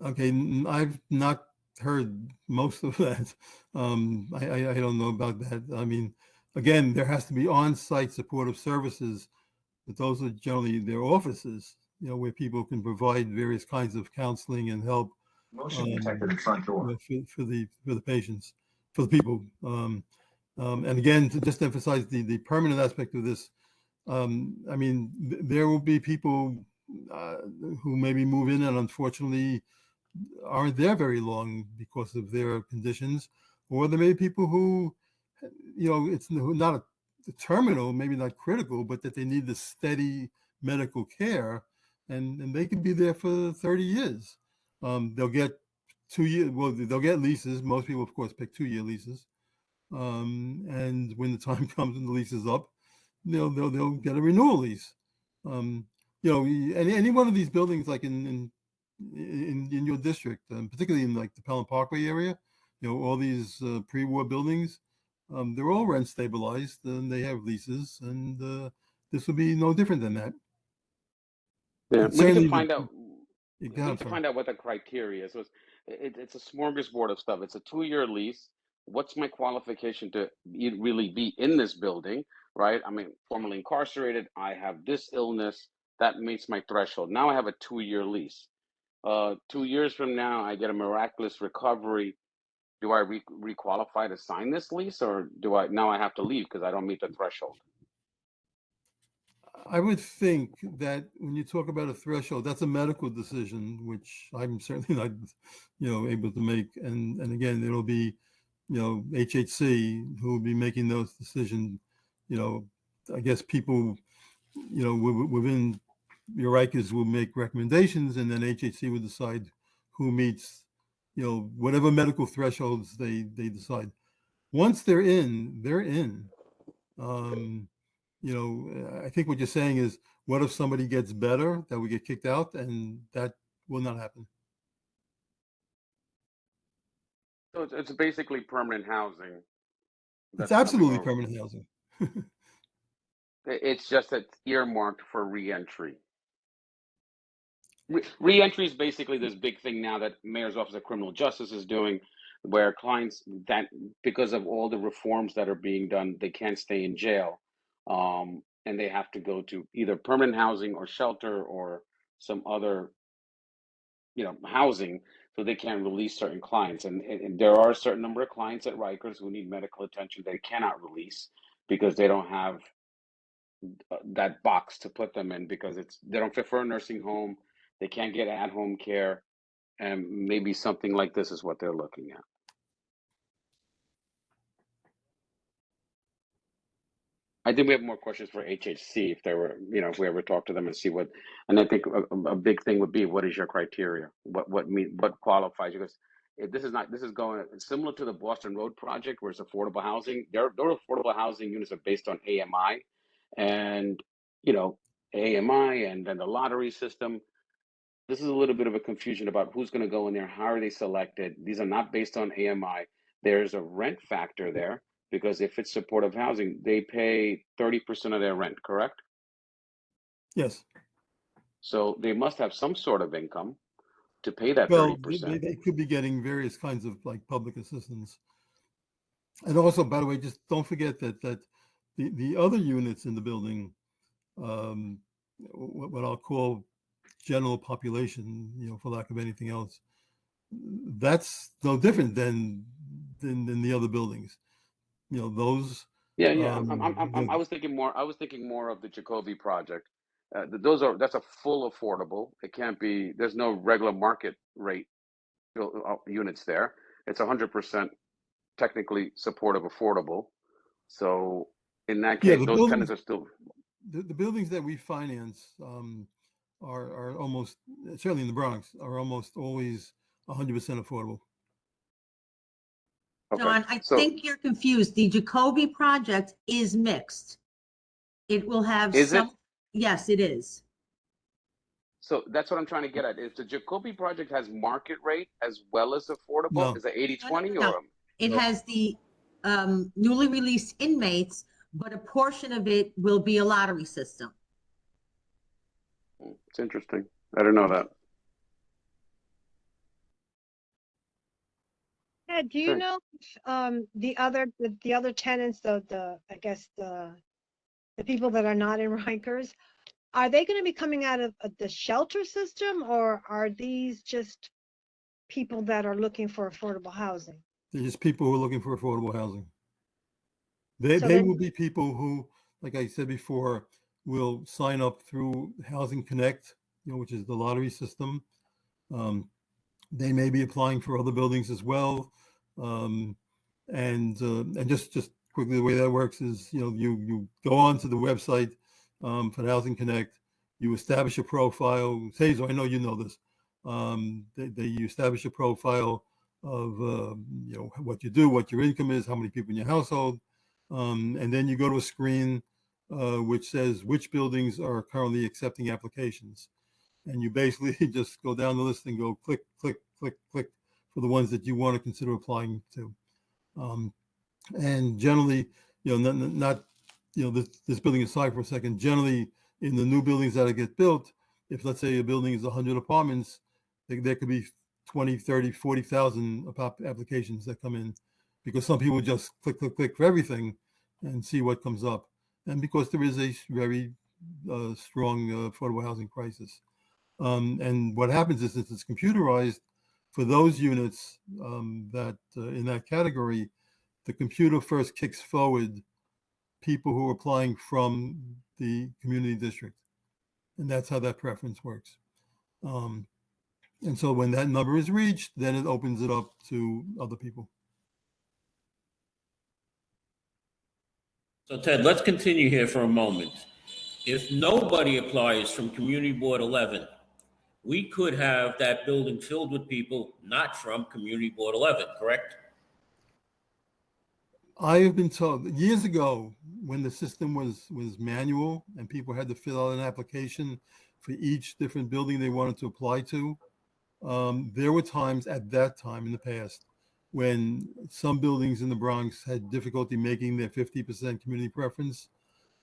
Okay, I've not heard most of that. I don't know about that. I mean, again, there has to be on-site supportive services, but those are generally their offices, where people can provide various kinds of counseling and help for the patients, for the people. And again, to just emphasize the permanent aspect of this, I mean, there will be people who maybe move in and unfortunately aren't there very long because of their conditions, or there may be people who, it's not a terminal, maybe not critical, but that they need the steady medical care, and they could be there for 30 years. They'll get 2 years, well, they'll get leases. Most people, of course, pick 2-year leases. And when the time comes and the lease is up, they'll get a renewal lease. Um, any one of these buildings, like in your district, particularly in like the Pelham Parkway area, all these pre-war buildings, they're all rent stabilized and they have leases, and this would be no different than that. Yeah, And we need to certainly, find out. yeah, We I'm need to sorry. find out what the criteria is. So it's a smorgasbord of stuff. It's a 2-year lease. What's my qualification to really be in this building, right? I mean, formerly incarcerated. I have this illness that meets my threshold. Now I have a 2-year lease. 2 years from now, I get a miraculous recovery. Do I requalify to sign this lease, or do I now I have to leave because I don't meet the threshold? I would think that when you talk about a threshold, that's a medical decision, which I'm certainly not, able to make. And again, it'll be, HHC who will be making those decisions. I guess people, within Eureka's will make recommendations, and then HHC will decide who meets, whatever medical thresholds they decide. Once they're in, they're in. Um, I think what you're saying is, what if somebody gets better, that we get kicked out, and that will not happen. So it's basically permanent housing It's that's coming absolutely over. permanent housing. It's just that it's earmarked for reentry. Reentry is basically this big thing now that Mayor's Office of Criminal Justice is doing. where clients that because of all the reforms that are being done, they can't stay in jail, and they have to go to either permanent housing or shelter or some other, housing, so they can't release certain clients. And there are a certain number of clients at Rikers who need medical attention they cannot release because they don't have that box to put them in because they don't fit for a nursing home, they can't get at-home care, and maybe something like this is what they're looking at. I think we have more questions for HHC if there were, if we ever talk to them and see what, and I think a big thing would be, what is your criteria? What qualifies? Because if this is going similar to the Boston Road project where it's affordable housing. Their affordable housing units are based on AMI, and AMI, and then the lottery system. This is a little bit of a confusion about who's going to go in there. How are they selected? These are not based on AMI. There's a rent factor there because if it's supportive housing, they pay 30% of their rent, correct? Yes. So they must have some sort of income to pay that Well, 30%. they could be getting various kinds of like public assistance. And also, by the way, just don't forget that the other units in the building, what I'll call general population, for lack of anything else, that's no different than the other buildings. Those. Yeah. I was thinking more. I was thinking more of the Jacoby project. That's a full affordable. It can't be. There's no regular market rate units there. It's 100% technically supportive affordable. So in that case, those tenants are still. The buildings that we finance are almost, certainly in the Bronx, are almost always 100% affordable. Okay. John, I think you're confused. The Jacoby project is mixed. It will have Is it? Yes, it is. So that's what I'm trying to get at. If the Jacoby project has market rate as well as affordable, No. is it 80/20 No. or? It has the newly released inmates, but a portion of it will be a lottery system. It's interesting. I didn't know that. Yeah, do you know the other tenants, I guess the people that are not in Rikers, are they going to be coming out of the shelter system, or are these just people that are looking for affordable housing? They're just people who are looking for affordable housing. They will be people who, like I said before, will sign up through Housing Connect, which is the lottery system. They may be applying for other buildings as well. And just quickly, the way that works is, you go onto the website for Housing Connect, you establish a profile. Hazel, I know you know this. You establish a profile of what you do, what your income is, how many people in your household, and then you go to a screen which says which buildings are currently accepting applications. And you basically just go down the list and go click, click, click, click for the ones that you want to consider applying to. And generally, not this building aside for a second, generally in the new buildings that get built, if let's say a building is 100 apartments, there could be 20, 30, 40,000 applications that come in, because some people just click, click, click for everything and see what comes up. And because there is a very strong affordable housing crisis. And what happens is, since it's computerized, for those units that in that category, the computer first kicks forward people who are applying from the community district. And that's how that preference works. And so when that number is reached, then it opens it up to other people. So Ted, let's continue here for a moment. If nobody applies from Community Board 11, we could have that building filled with people not from Community Board 11, correct? I have been told years ago, when the system was manual and people had to fill out an application for each different building they wanted to apply to, there were times at that time in the past when some buildings in the Bronx had difficulty making their 50% community preference.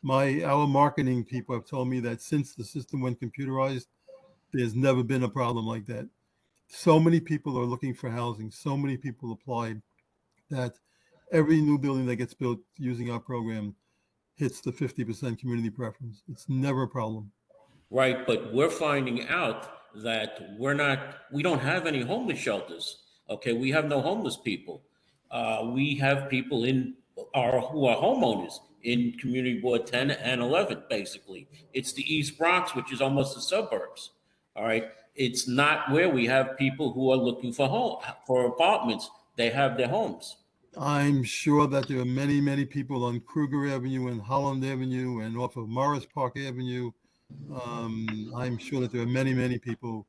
Our marketing people have told me that since the system went computerized, there's never been a problem like that. so many people are looking for housing, so many people apply that every new building that gets built using our program hits the 50% community preference. It's never a problem. Right, but we're finding out that we don't have any homeless shelters. Okay, we have no homeless people. We have people who are homeowners in Community Board 10 and 11, basically. It's the East Bronx, which is almost the suburbs. All right, it's not where we have people who are looking for apartments. They have their homes. I'm sure that there are many, many people on Kruger Avenue and Holland Avenue and off of Morris Park Avenue. I'm sure that there are many, many people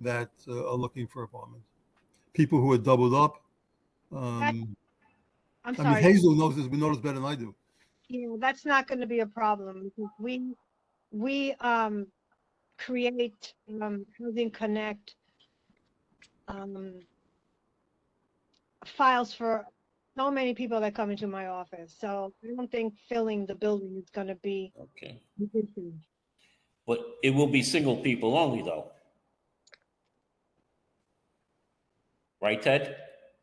that are looking for apartments. People who are doubled up. I'm I mean, sorry. Hazel knows this, knows better than I do. Yeah, that's not going to be a problem because we create Housing Connect files for so many people that come into my office. So I don't think filling the building is going to be Okay, an issue. but it will be single people only, though. Right, Ted?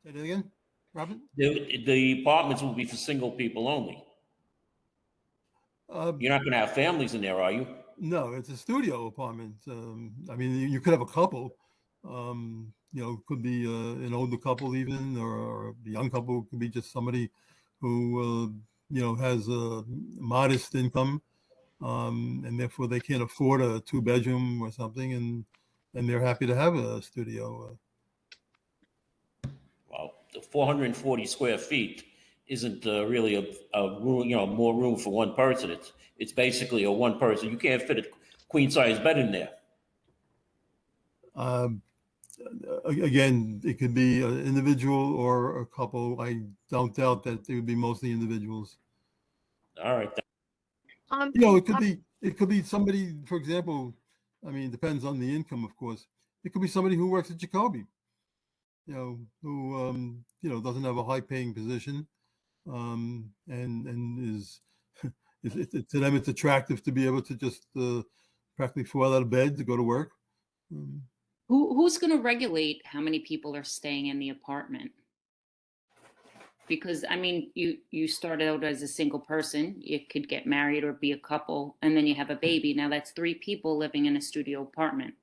Say that again, Robert? The apartments will be for single people only. You're not going to have families in there, are you? No, it's a studio apartment. I mean, you could have a couple. Could be an older couple even, or a young couple. Could be just somebody who has a modest income, and therefore they can't afford a 2-bedroom or something, and they're happy to have a studio. Well, the 440 square feet isn't really a room, more room for one person. It's basically a one person. You can't fit a queen size bed in there. Again, it could be an individual or a couple. I don't doubt that they would be mostly individuals. All right. It could be somebody, for example, I mean, it depends on the income, of course. It could be somebody who works at Jacoby, who doesn't have a high paying position, and is to them it's attractive to be able to just practically fall out of bed to go to work. Who's going to regulate how many people are staying in the apartment? Because I mean, you started out as a single person, you could get married or be a couple, and then you have a baby. Now that's 3 people living in a studio apartment.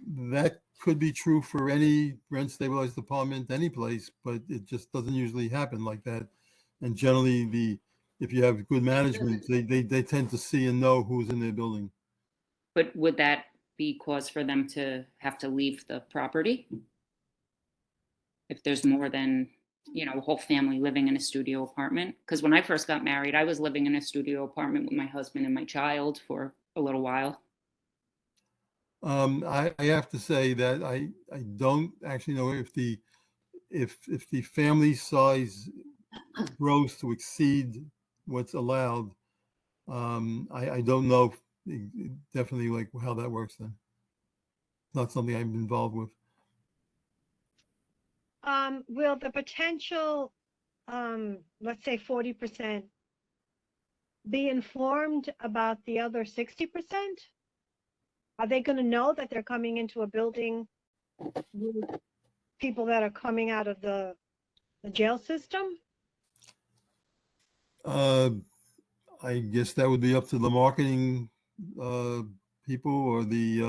That could be true for any rent stabilized apartment, any place, but it just doesn't usually happen like that. And generally, if you have good management, they tend to see and know who's in their building. But would that be cause for them to have to leave the property? If there's more than, a whole family living in a studio apartment? Because when I first got married, I was living in a studio apartment with my husband and my child for a little while. I have to say that I don't actually know if the family size grows to exceed what's allowed. I don't know definitely like how that works then. Not something I'm involved with. Will the potential, let's say 40%, be informed about the other 60%? Are they going to know that they're coming into a building with people that are coming out of the jail system? I guess that would be up to the marketing people or the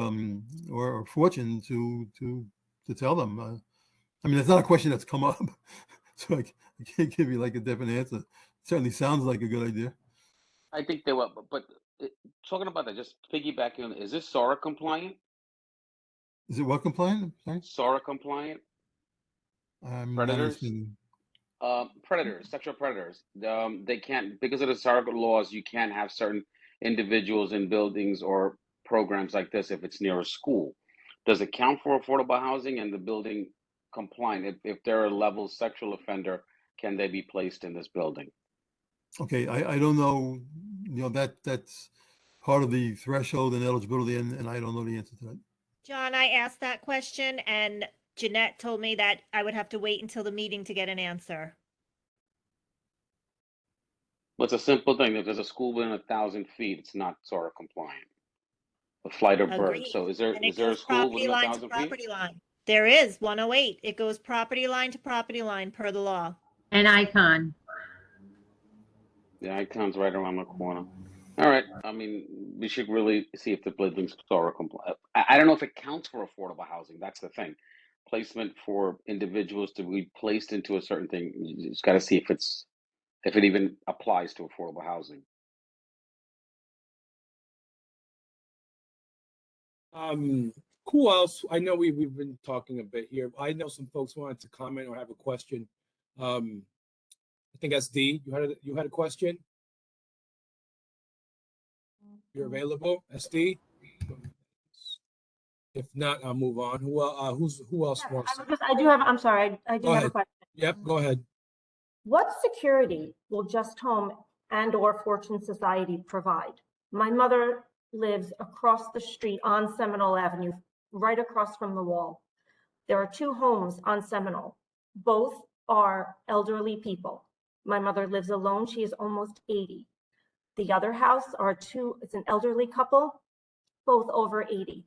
or Fortune to tell them. I mean, it's not a question that's come up, so I can't give you like a definite answer. It certainly sounds like a good idea. I think they will, but talking about that, just piggybacking on, is this SORA compliant? Is it what compliant? Sorry, SORA compliant? I'm not Predators? understanding. Predators, sexual predators. They can't, because of the SARA laws, you can't have certain individuals in buildings or programs like this if it's near a school. Does it count for affordable housing and the building compliant? If they're a level sexual offender, can they be placed in this building? Okay, I don't know. That's part of the threshold and eligibility, and I don't know the answer to that. John, I asked that question and Jeanette told me that I would have to wait until the meeting to get an answer. Well, it's a simple thing. If there's a school within 1,000 feet, it's not SORA compliant. a flight of birds. Agreed. So And it is there a goes school property within line to 1,000 feet? property line. There is 108. It goes property line to property line per the law. An icon. The icon's right around the corner. All right. I mean, we should really see if the buildings are compliant. I don't know if it counts for affordable housing. That's the thing. Placement for individuals to be placed into a certain thing. You just got to see if it even applies to affordable housing. Who else? I know we've been talking a bit here. I know some folks wanted to comment or have a question. I think SD, you had a question? You're available, SD? If not, I'll move on. Who else wants? I'm sorry, I do Go have a ahead. question. Yep, go ahead. What security will Just Home and/or Fortune Society provide? My mother lives across the street on Seminole Avenue, right across from the wall. There are two homes on Seminole. Both are elderly people. My mother lives alone. She is almost 80. The other house it's an elderly couple, both over 80.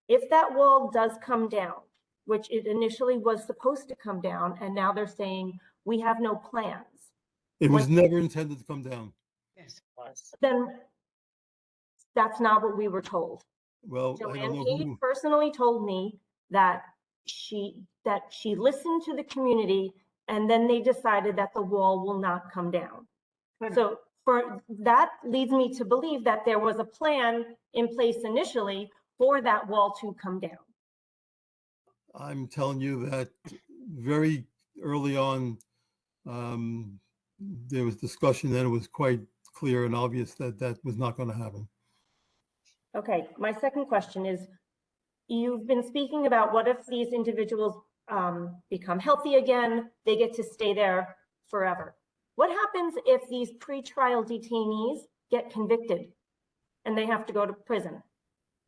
If that wall does come down, which it initially was supposed to come down, and now they're saying we have no plans, It was never intended to come down. Yes, it was. then that's not what we were told. Well, I Joanne don't know Page who. personally told me that she listened to the community and then they decided that the wall will not come down. So for that leads me to believe that there was a plan in place initially for that wall to come down. I'm telling you that very early on, there was discussion and it was quite clear and obvious that that was not going to happen. Okay, my second question is, you've been speaking about what if these individuals become healthy again, they get to stay there forever. What happens if these pretrial detainees get convicted and they have to go to prison?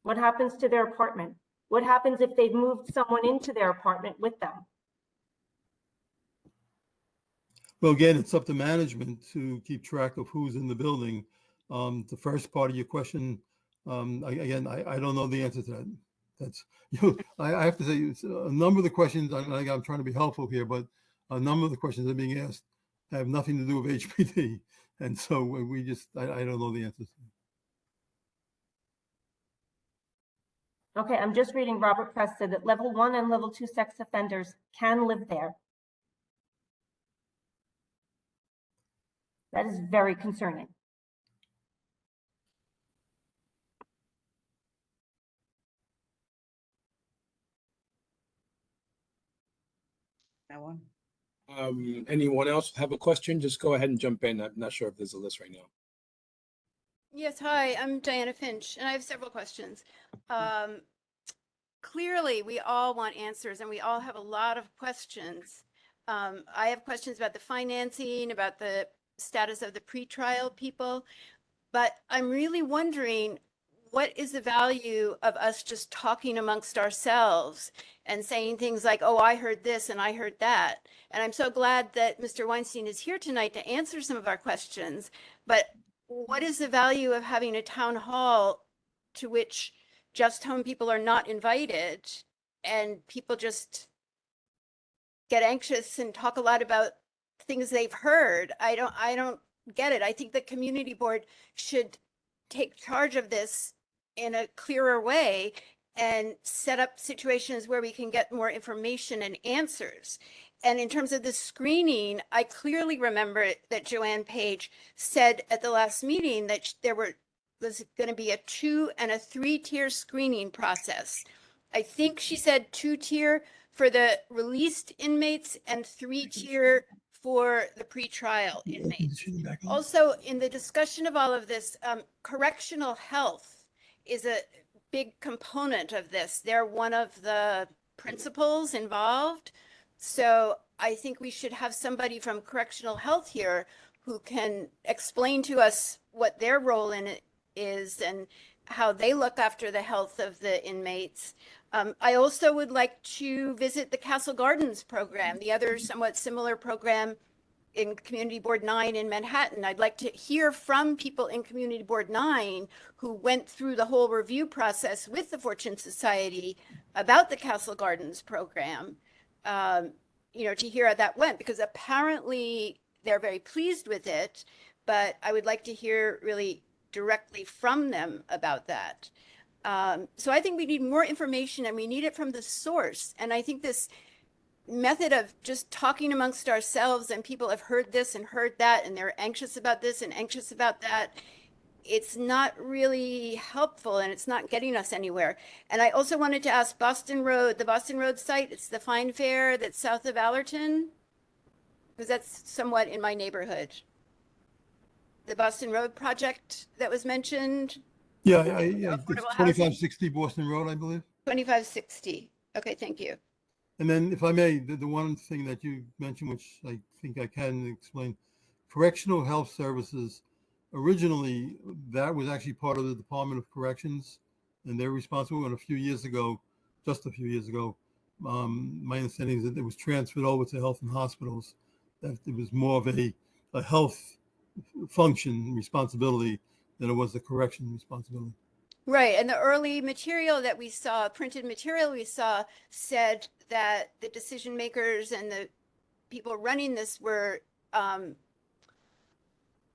What happens to their apartment? What happens if they've moved someone into their apartment with them? Well, again, it's up to management to keep track of who's in the building. The first part of your question, I don't know the answer to that. That's, I have to say, a number of the questions, I'm trying to be helpful here, but a number of the questions that are being asked have nothing to do with HPD. And so I don't know the answers. Okay, I'm just reading. Robert Press said that level 1 and level 2 sex offenders can live there. That is very concerning. That one. Anyone else have a question? Just go ahead and jump in. I'm not sure if there's a list right now. Yes, hi, I'm Diana Finch, and I have several questions. Clearly, we all want answers, and we all have a lot of questions. I have questions about the financing, about the status of the pretrial people, but I'm really wondering, what is the value of us just talking amongst ourselves and saying things like, oh, I heard this and I heard that? And I'm so glad that Mr. Weinstein is here tonight to answer some of our questions, but what is the value of having a town hall to which Just Home people are not invited and people just get anxious and talk a lot about things they've heard? I don't get it. I think the community board should take charge of this in a clearer way and set up situations where we can get more information and answers. And in terms of the screening, I clearly remember that Joanne Page said at the last meeting that there was going to be a 2 and a 3-tier screening process. I think she said 2-tier for the released inmates and 3-tier for the pretrial inmates. Also, in the discussion of all of this, correctional health is a big component of this. They're one of the principals involved. So I think we should have somebody from correctional health here who can explain to us what their role in it is and how they look after the health of the inmates. I also would like to visit the Castle Gardens program, the other somewhat similar program in Community Board 9 in Manhattan. I'd like to hear from people in Community Board 9 who went through the whole review process with the Fortune Society about the Castle Gardens program, you know, to hear how that went, because apparently they're very pleased with it, but I would like to hear really directly from them about that. So I think we need more information, and we need it from the source. And I think this method of just talking amongst ourselves, and people have heard this and heard that, and they're anxious about this and anxious about that, it's not really helpful, and it's not getting us anywhere. And I also wanted to ask Boston Road, the Boston Road site, it's the Fine Fair that's south of Allerton, because that's somewhat in my neighborhood. The Boston Road project that was mentioned. Yeah, Affordable it's housing. 2560 Boston Road, I believe. 2560. Okay, thank you. And then if I may, the one thing that you mentioned, which I think I can explain, correctional health services, originally, that was actually part of the Department of Corrections, and they're responsible. And a few years ago, just a few years ago, my understanding is that it was transferred over to Health and Hospitals, that it was more of a health function responsibility than it was the correction responsibility. Right, and the early material that we saw, printed material we saw, said that the decision makers and the people running this were, and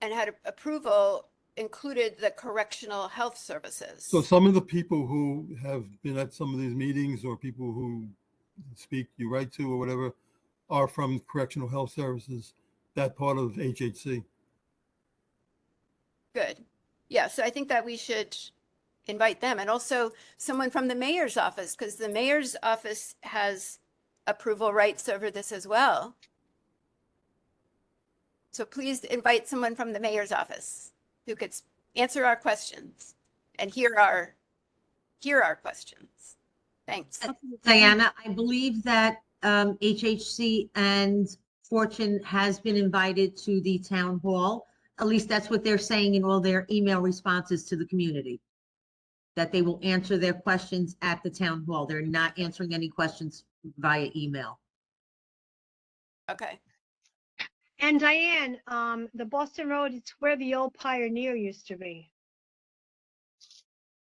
had approval, included the correctional health services. So some of the people who have been at some of these meetings, or people who speak you write to or whatever, are from Correctional Health Services, that part of HHC. Good. Yeah, so I think that we should invite them, and also someone from the mayor's office, because the mayor's office has approval rights over this as well. So please invite someone from the mayor's office who could answer our questions and hear our questions. Thanks. Diana, I believe that HHC and Fortune has been invited to the town hall. At least that's what they're saying in all their email responses to the community, that they will answer their questions at the town hall. They're not answering any questions via email. Okay. And Diane, the Boston Road, it's where the old Pioneer used to be.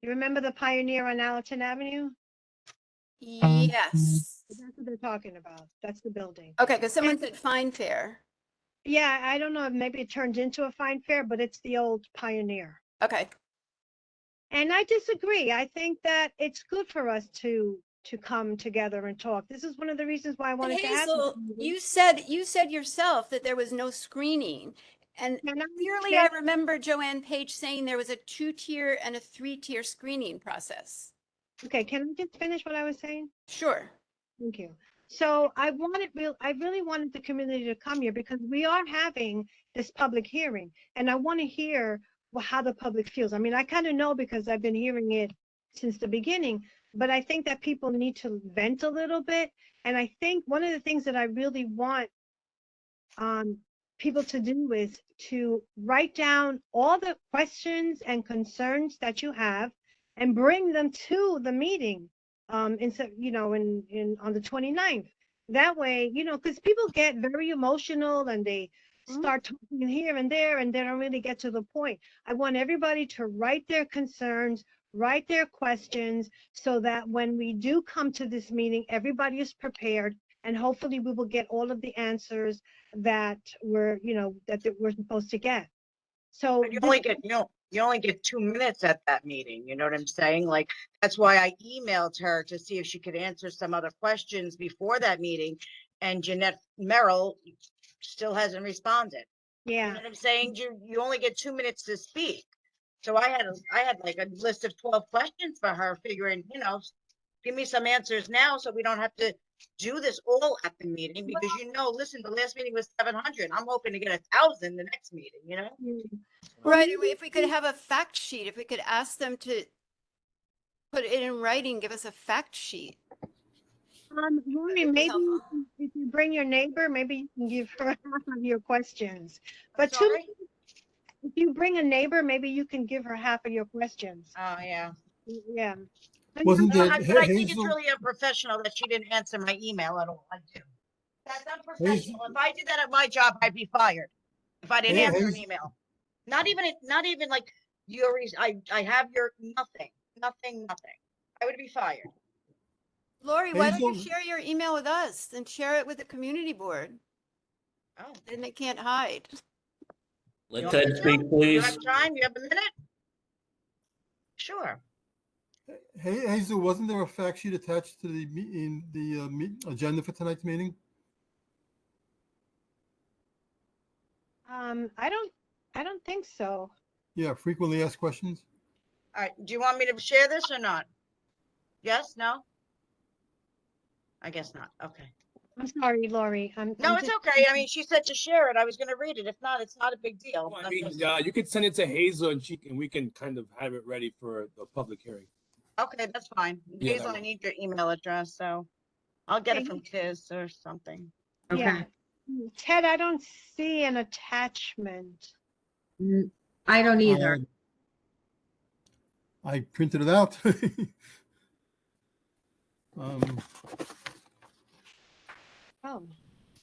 You remember the Pioneer on Allerton Avenue? Yes. That's what they're talking about. That's the building. Okay, because someone said Fine Fair. Yeah, I don't know, maybe it turned into a Fine Fair, but it's the old Pioneer. Okay. And I disagree. I think that it's good for us to come together and talk. This is one of the reasons why I wanted to have this Hazel, meeting. you said yourself that there was no screening. And clearly I remember Joanne Page saying there was a 2-tier and a 3-tier screening process. Okay, can I just finish what I was saying? Sure. Thank you. So I really wanted the community to come here because we are having this public hearing, and I want to hear how the public feels. I mean, I kind of know because I've been hearing it since the beginning, but I think that people need to vent a little bit. And I think one of the things that I really want people to do is to write down all the questions and concerns that you have and bring them to the meeting on the 29th. That way, because people get very emotional and they start talking here and there and they don't really get to the point. I want everybody to write their concerns, write their questions, so that when we do come to this meeting, everybody is prepared, and hopefully we will get all of the answers that we're supposed to get. So you only get 2 minutes at that meeting. You know what I'm saying? Like, that's why I emailed her to see if she could answer some other questions before that meeting. And Jeanette Merrill still hasn't responded. Yeah. You know what I'm saying? You only get 2 minutes to speak. So I had like a list of 12 questions for her, figuring, give me some answers now so we don't have to do this all at the meeting, because listen, the last meeting was 700. I'm hoping to get 1,000 the next meeting, Right. If we could have a fact sheet, if we could ask them to put it in writing, give us a fact sheet. Lori, maybe if you bring your neighbor, maybe you can give her half of your questions. But if you bring a neighbor, maybe you can give her half of your questions. Oh, yeah. Yeah. Wasn't But there I think it's Hazel? really unprofessional that she didn't answer my email at all. I do. That's unprofessional. If I did that at my job, I'd be fired. If I didn't Hey, answer an hey. email. Not even like I have your nothing. I would be fired. Lori, why don't you Hazel, share your email with us and share it with the community board? Oh, Then they can't hide. Let you want me Ted to? speak, You please. have time? You have a minute? Sure. hey, Hazel, wasn't there a fact sheet attached to the agenda for tonight's meeting? I don't think so. Yeah, frequently asked questions. All right. Do you want me to share this or not? Yes? No? I guess not. Okay. I'm sorry, Lori. No, I'm it's just, okay. I mean, she said to share it. I was going to read it. If not, it's not a big deal. Well, I I'm mean, just- you could send it to Hazel and we can kind of have it ready for the public hearing. Okay, that's fine. Yeah, Hazel, that I need your email address, so I'll get it Okay. from Tiz or something. yeah. Ted, I don't see an attachment. I don't either. I printed it out. Um, Oh,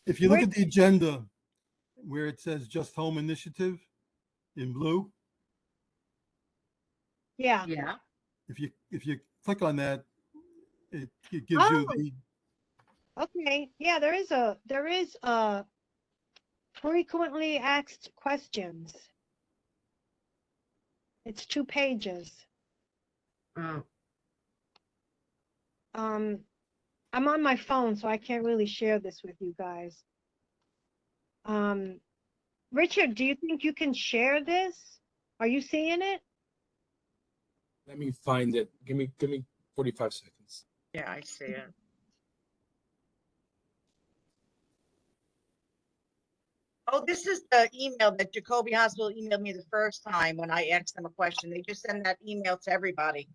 if you look Where- at the agenda where it says just home initiative in blue, yeah. Yeah. if you click on that, it gives you Oh. the Okay. Yeah, there is a frequently asked questions. It's 2 pages. Oh. I'm on my phone, so I can't really share this with you guys. Richard, do you think you can share this? Are you seeing it? Let me find it. Give me 45 seconds. Yeah, I see it. Oh, this is the email that Jacoby Hospital emailed me the first time when I asked them a question. They just send that email to everybody.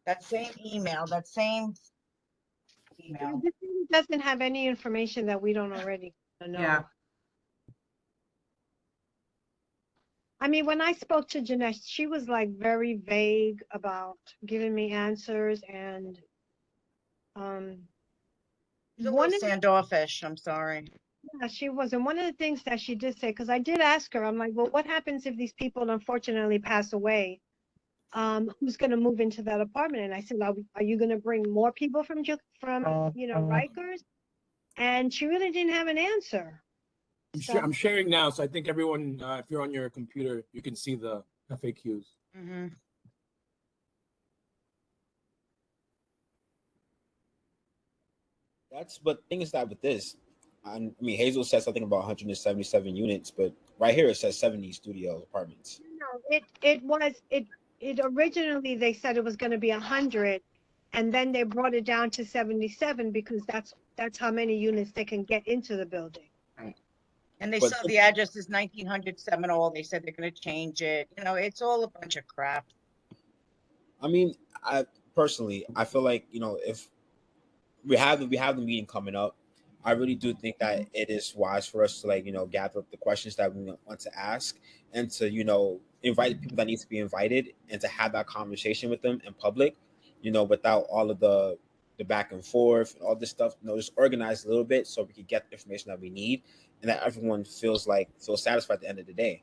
That same email, that same email. This really doesn't have any information that we don't already know. Yeah. I mean, when I spoke to Jeanette, she was like very vague about giving me answers, and She's a one little of the, standoffish, I'm sorry. yeah, she was, and one of the things that she did say, because I did ask her, I'm like, well, what happens if these people unfortunately pass away? Who's going to move into that apartment? And I said, are you going to bring more people from Rikers? And she really didn't have an answer. I'm sharing now, so I think everyone, if you're on your computer, you can see the FAQs. Mm-hmm. But the thing is that with this, I mean, Hazel said something about 177 units, but right here it says 70 studio apartments. No, it originally they said it was going to be 100, and then they brought it down to 77 because that's how many units they can get into the building. Right. And they But- saw the address is 1900 Seminole. They said they're going to change it. You know, it's all a bunch of crap. I mean, I personally, I feel like, if we have the meeting coming up, I really do think that it is wise for us to gather up the questions that we want to ask and to invite people that need to be invited and to have that conversation with them in public, without all of the back and forth and all this stuff. Just organize a little bit so we can get the information that we need and that everyone feels satisfied at the end of the day.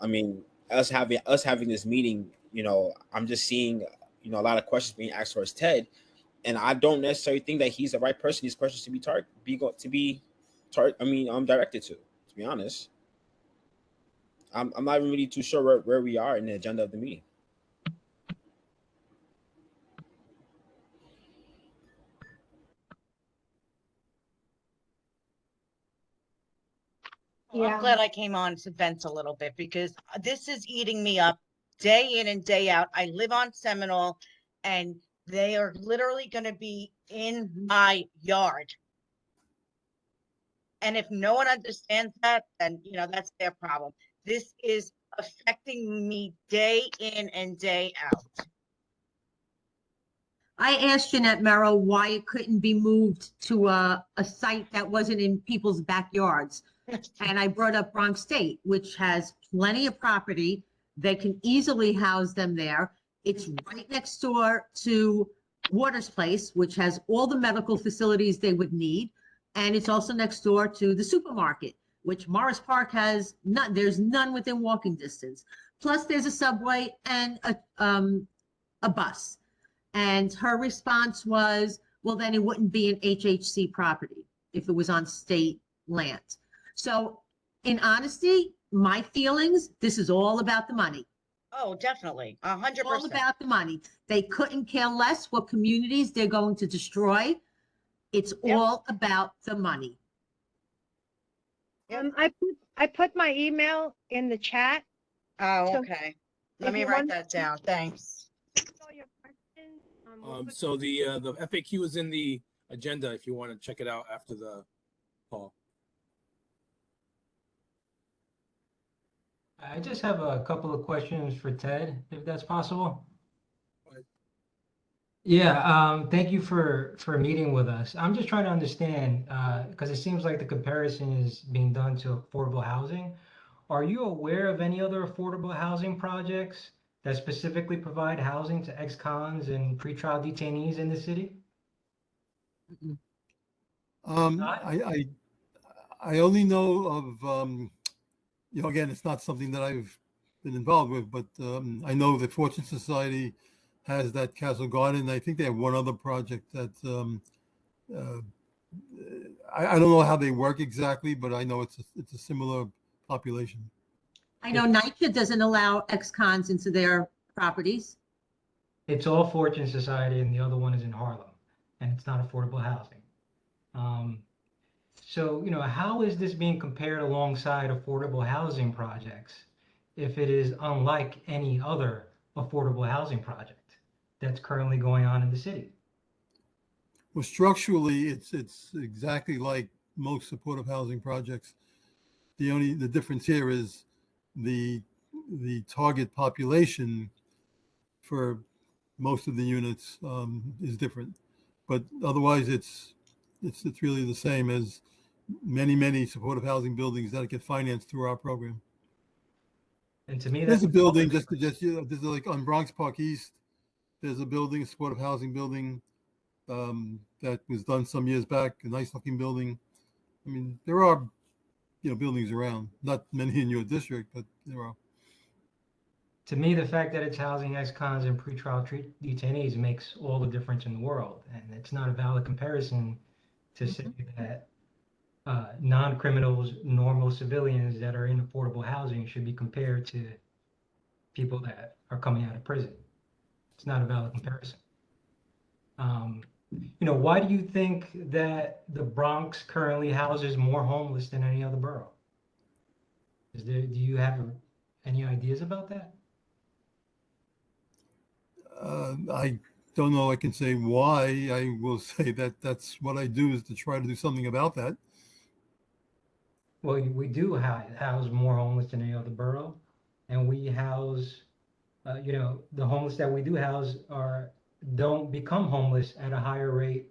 I mean, us having this meeting, I'm just seeing a lot of questions being asked towards Ted. And I don't necessarily think that he's the right person. These questions to be directed to be honest. I'm not even really too sure where we are in the agenda of the meeting. Well, I'm glad I came on to vent a little bit because this is eating me up day in and day out. I live on Seminole and they are literally going to be in my yard. And if no one understands that, then, that's their problem. This is affecting me day in and day out. I asked Jeanette Merrill why it couldn't be moved to a site that wasn't in people's backyards. And I brought up Bronx State, which has plenty of property. They can easily house them there. It's right next door to Waters Place, which has all the medical facilities they would need. And it's also next door to the supermarket, which Morris Park has none, there's none within walking distance. Plus there's a subway and a bus. And her response was, well, then it wouldn't be an HHC property if it was on state land. So in honesty, my feelings, this is all about the money. Oh, definitely, 100%. All about the money. They couldn't care less what communities they're going to destroy. It's all about the money. I put my email in the chat. Oh, So okay. Let if me you write want that down. Thanks. all your questions, we'll put- So the FAQ is in the agenda if you want to check it out after the call. I just have a couple of questions for Ted, if that's possible. Yeah, thank you for meeting with us. I'm just trying to understand, because it seems like the comparison is being done to affordable housing. Are you aware of any other affordable housing projects that specifically provide housing to ex-cons and pretrial detainees in the city? I only know of, again, it's not something that I've been involved with, but I know the Fortune Society has that Castle Garden. I think they have one other project that I don't know how they work exactly, but I know it's a similar population. I know NYCHA doesn't allow ex-cons into their properties. It's all Fortune Society and the other one is in Harlem, and it's not affordable housing. So, how is this being compared alongside affordable housing projects if it is unlike any other affordable housing project that's currently going on in the city? Well, structurally, it's exactly like most supportive housing projects. The difference here is the target population for most of the units is different, but otherwise it's really the same as many supportive housing buildings that get financed through our program. And to me, there's a building there's like on Bronx Park East. There's a building, a supportive housing building that was done some years back. A nice looking building. I mean, there are buildings around. Not many in your district, but there are. To me, the fact that it's housing ex-cons and pretrial detainees makes all the difference in the world. And it's not a valid comparison to say that non-criminals, normal civilians that are in affordable housing should be compared to people that are coming out of prison. It's not a valid comparison. Why do you think that the Bronx currently houses more homeless than any other borough? Do you have any ideas about that? I don't know. I can say why. I will say that that's what I do, is to try to do something about that. Well, we do house more homeless than any other borough, and we house, the homeless that we do house don't become homeless at a higher rate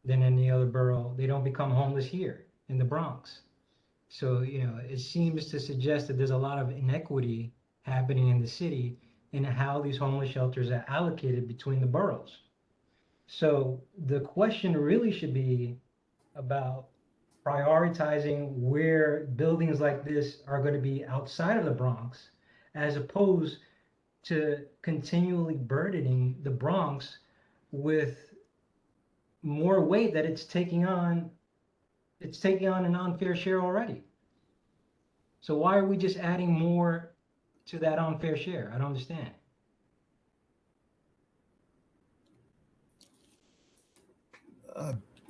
than any other borough. They don't become homeless here in the Bronx. So, it seems to suggest that there's a lot of inequity happening in the city in how these homeless shelters are allocated between the boroughs. So the question really should be about prioritizing where buildings like this are going to be outside of the Bronx, as opposed to continually burdening the Bronx with more weight that it's taking on an unfair share already. So why are we just adding more to that unfair share? I don't understand.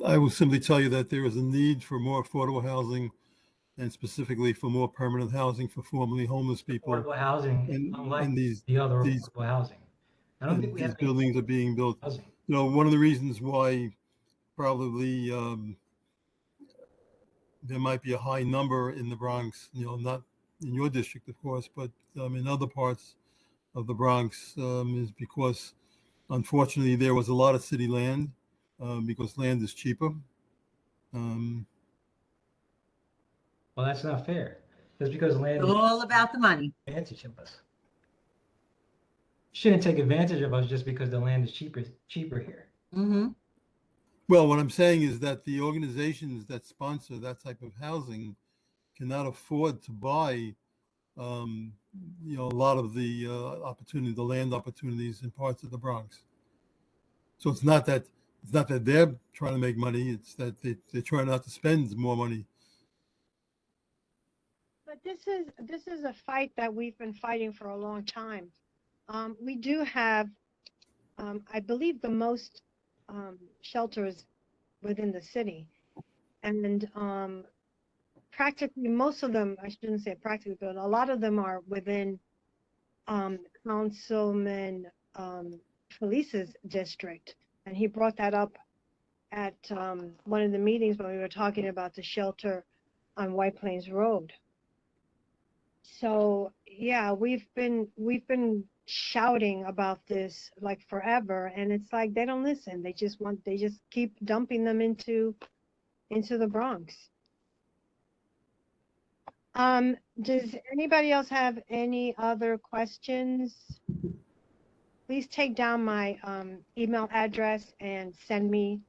I will simply tell you that there is a need for more affordable housing, and specifically for more permanent housing for formerly homeless people. Affordable housing, unlike the other affordable housing. I don't think we have these buildings are being built. housing. One of the reasons why probably there might be a high number in the Bronx, not in your district, of course, but in other parts of the Bronx, is because, unfortunately, there was a lot of city land, because land is cheaper. Well, that's not fair. Just because land is All about the money. advantage of us. Shouldn't take advantage of us just because the land is cheaper here. Mm-hmm. Well, what I'm saying is that the organizations that sponsor that type of housing cannot afford to buy, a lot of the the land opportunities in parts of the Bronx. So it's not that they're trying to make money; it's that they're trying not to spend more money. But this is a fight that we've been fighting for a long time. We do have, I believe, the most shelters within the city, and practically most of them, I shouldn't say practically, but a lot of them are within Councilman Felice's district, and he brought that up at one of the meetings when we were talking about the shelter on White Plains Road. So yeah, we've been shouting about this like forever, and it's like they don't listen. They just keep dumping them into the Bronx. Does anybody else have any other questions? Please take down my email address and send me,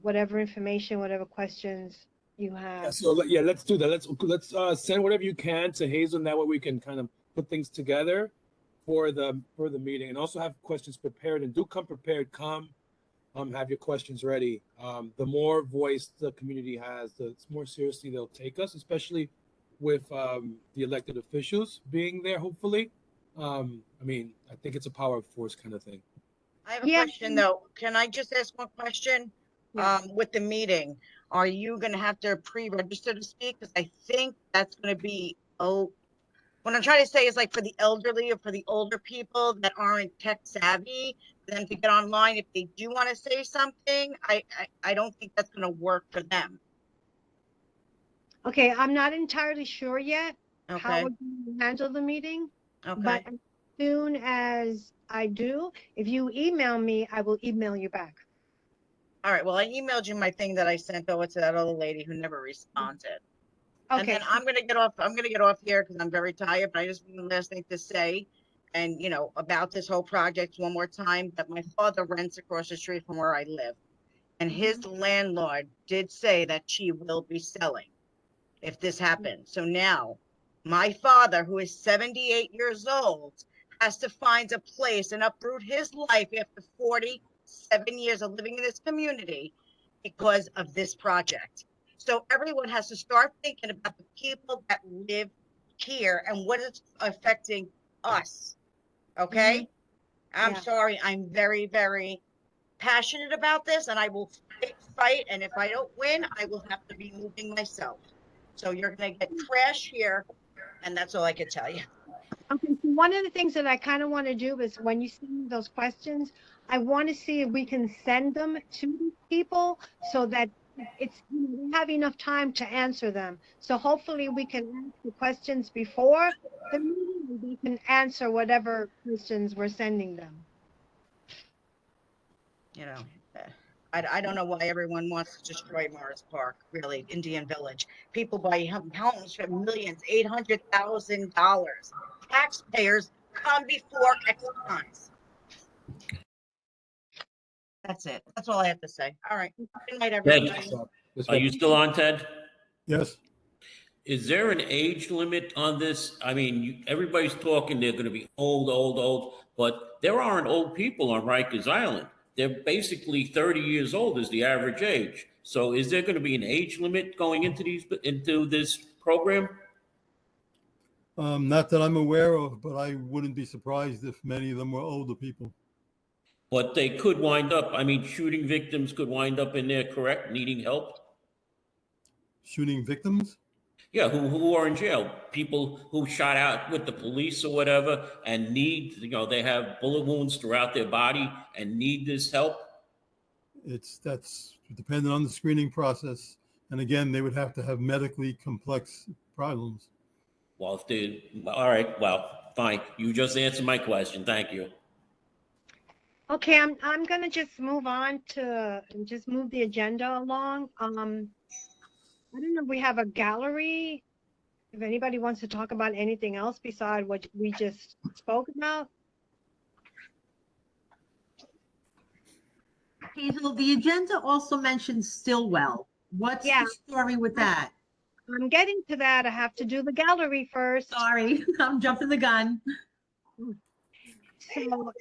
whatever information, whatever questions you Yeah, have. so let's do that. Let's send whatever you can to Hazel, and that way we can kind of put things together for the meeting, and also have questions prepared. And do come prepared. Have your questions ready. The more voice the community has, the more seriously they'll take us, especially with the elected officials being there. Hopefully, I think it's a power of force kind of thing. I have a Yeah. question though. Can I just ask one question? Yeah. With the meeting, are you gonna have to pre-register to speak? Because I think that's gonna be, what I'm trying to say is like for the elderly or for the older people that aren't tech savvy, for them to get online if they do want to say something. I don't think that's gonna work for them. Okay, I'm not entirely sure yet how Okay, we're going to handle the meeting, but okay. as soon as I do, if you email me, I will email you back. All right, well, I emailed you my thing that I sent over to that other lady who never responded. And Okay, then I'm gonna get off here because I'm very tired, but I just one last thing to say. And about this whole project one more time, that my father rents across the street from where I live. And his landlord did say that she will be selling if this happens. So now my father, who is 78 years old, has to find a place and uproot his life after 47 years of living in this community because of this project. So everyone has to start thinking about the people that live here and what is affecting us. Okay? I'm Yeah. sorry. I'm very, very passionate about this, and I will fight. And if I don't win, I will have to be moving myself. So you're going to get trash here, and that's all I can tell you. Okay, so one of the things that I kind of want to do is when you send me those questions, I want to see if we can send them to these people so that we have enough time to answer them. So hopefully we can ask the questions before the meeting and they can answer whatever questions we're sending them. I don't know why everyone wants to destroy Morris Park, really, Indian Village. People buy homes for millions, $800,000. Taxpayers come before exercise. That's it. That's all I have to say. All right. Good night, everybody. Ted, are you still on, Ted? Yes. Is there an age limit on this? I mean, everybody's talking they're going to be old, but there aren't old people on Rikers Island. They're basically 30 years old is the average age. So is there going to be an age limit going into this program? Not that I'm aware of, but I wouldn't be surprised if many of them were older people. But they could wind up, I mean, shooting victims could wind up in there, correct? Needing help? Shooting victims? Yeah, who are in jail. People who shot out with the police or whatever and need, they have bullet wounds throughout their body and need this help. That's dependent on the screening process. And again, they would have to have medically complex problems. Well, all right, well, fine. You just answered my question. Thank you. Okay, I'm gonna just move on to just move the agenda along. I don't know if we have a gallery. If anybody wants to talk about anything else besides what we just spoke about. Hazel, the agenda also mentions Stillwell. What's Yeah. the story with that? I'm getting to that. I have to do the gallery first. Sorry, I'm jumping the gun. So,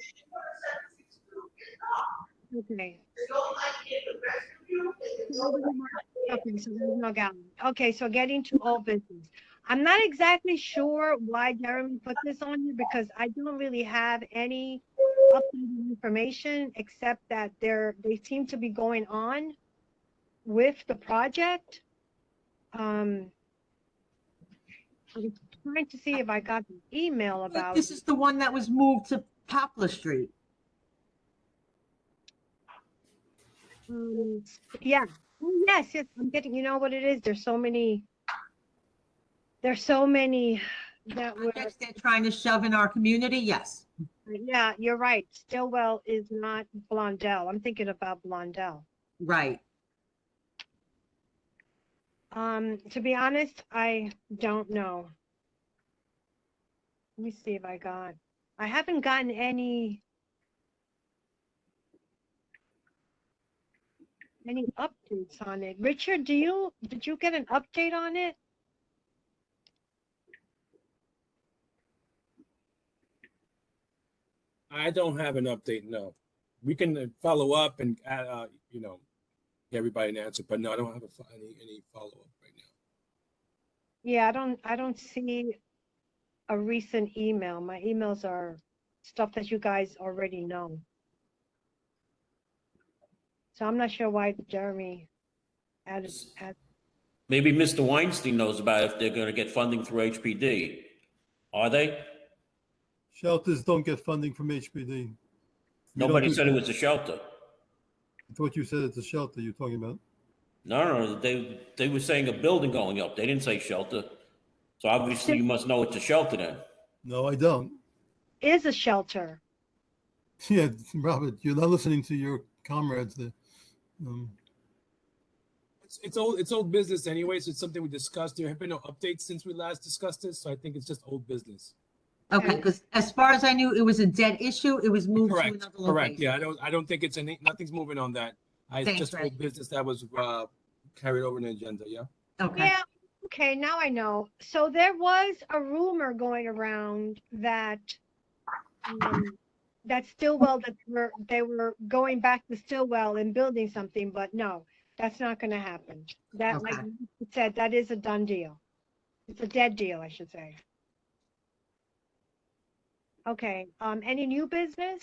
okay. Okay, so there's no gallery. Okay, so getting to old business. I'm not exactly sure why Jeremy put this on here because I don't really have any updated information except that they seem to be going on with the project. I was trying to see if I got an email about. This is the one that was moved to Poplar Street. Yeah. Oh, yes, yes. I'm getting. You know what it is? There's so many. There's so many that were. Projects they're trying to shove in our community. Yes. Yeah, you're right. Stillwell is not Blondell. I'm thinking about Blondell. Right. To be honest, I don't know. Let me see if I haven't gotten any updates on it. Richard, did you get an update on it? I don't have an update, no. We can follow up and, get everybody an answer, but no, I don't have any follow-up right now. Yeah, I don't see a recent email. My emails are stuff that you guys already know. So I'm not sure why Jeremy added. Maybe Mr. Weinstein knows about if they're going to get funding through HPD. Are they? Shelters don't get funding from HPD. We don't Nobody do said it was a shelter. I thought you said it's a shelter you're talking about. No, they were saying a building going up. They didn't say shelter. So obviously you must know it's a shelter then. No, I don't. Is a shelter. Yeah, Robert, you're not listening to your comrades there. It's old business anyway, so it's something we discussed. There have been no updates since we last discussed this, so I think it's just old business. Okay, because as far as I knew, it was a dead issue. It was moved to another location. Correct. Yeah, I don't think nothing's moving on that. It's Thanks, just Ray. old business that was carried over in the agenda. Yeah. Okay. Yeah, okay, now I know. So there was a rumor going around that that Stillwell, they were going back to Stillwell and building something, but no, that's not going to happen. That, like you said, that is a done deal. It's a dead deal, I should say. Okay, any new business?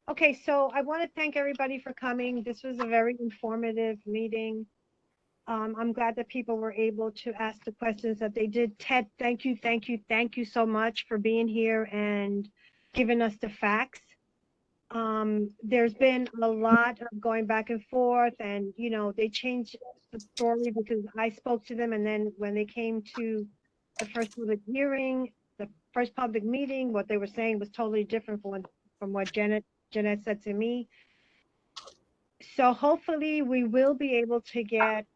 Okay, so I want to thank everybody for coming. This was a very informative meeting. I'm glad that people were able to ask the questions that they did. Ted, thank you so much for being here and giving us the facts. There's been a lot of going back and forth, and they changed the story because I spoke to them, and then when they came to the first public hearing, the first public meeting, what they were saying was totally different from what Jeanette said to me. So hopefully we will be able to get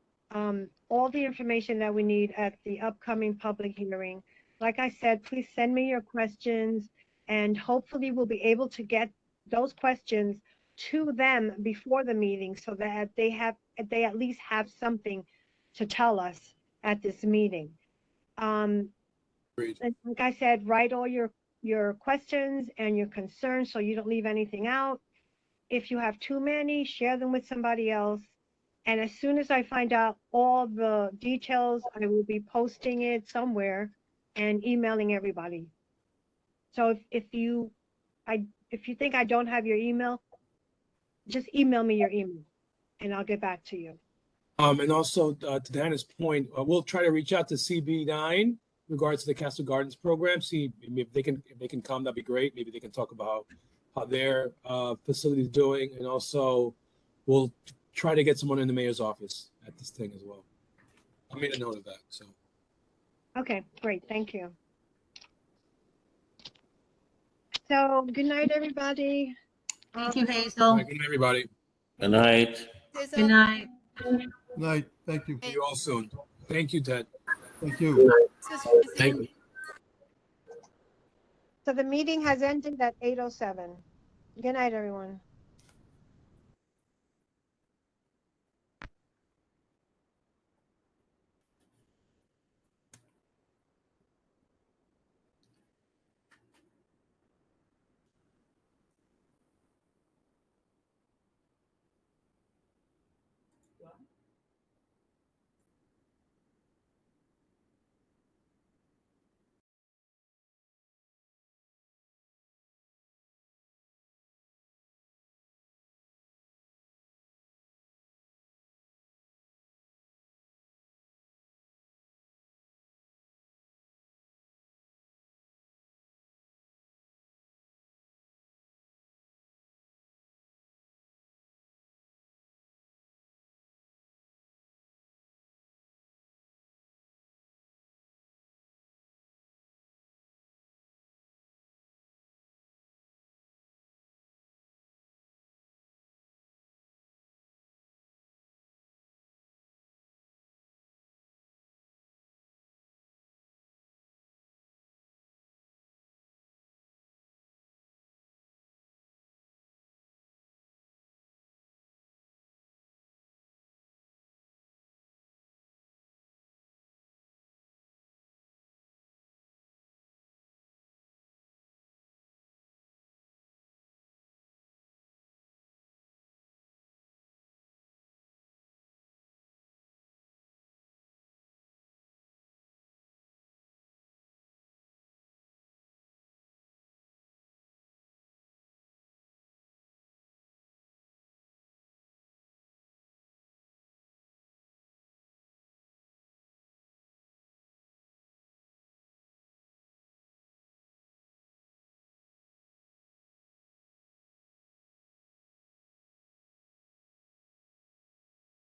all the information that we need at the upcoming public hearing. Like I said, please send me your questions, and hopefully we'll be able to get those questions to them before the meeting so that they at least have something to tell us at this meeting. And like I said, write all your questions and your concerns so you don't leave anything out. If you have too many, share them with somebody else. And as soon as I find out all the details, I will be posting it somewhere and emailing everybody. So if you think I don't have your email, just email me your email and I'll get back to you. And also to Diana's point, we'll try to reach out to CB9 in regards to the Castle Gardens program. See if they can come, that'd be great. Maybe they can talk about how their facility is doing, and also we'll try to get someone in the mayor's office at this thing as well. I made a note of that. So. Okay, great, thank you. So good night, everybody. Thank you, Hazel. Good night, everybody. Good night. Good night. Good night. Thank you. See you all soon. Thank you, Ted. Thank you. Thank you. So the meeting has ended at 8:07. Good night, everyone.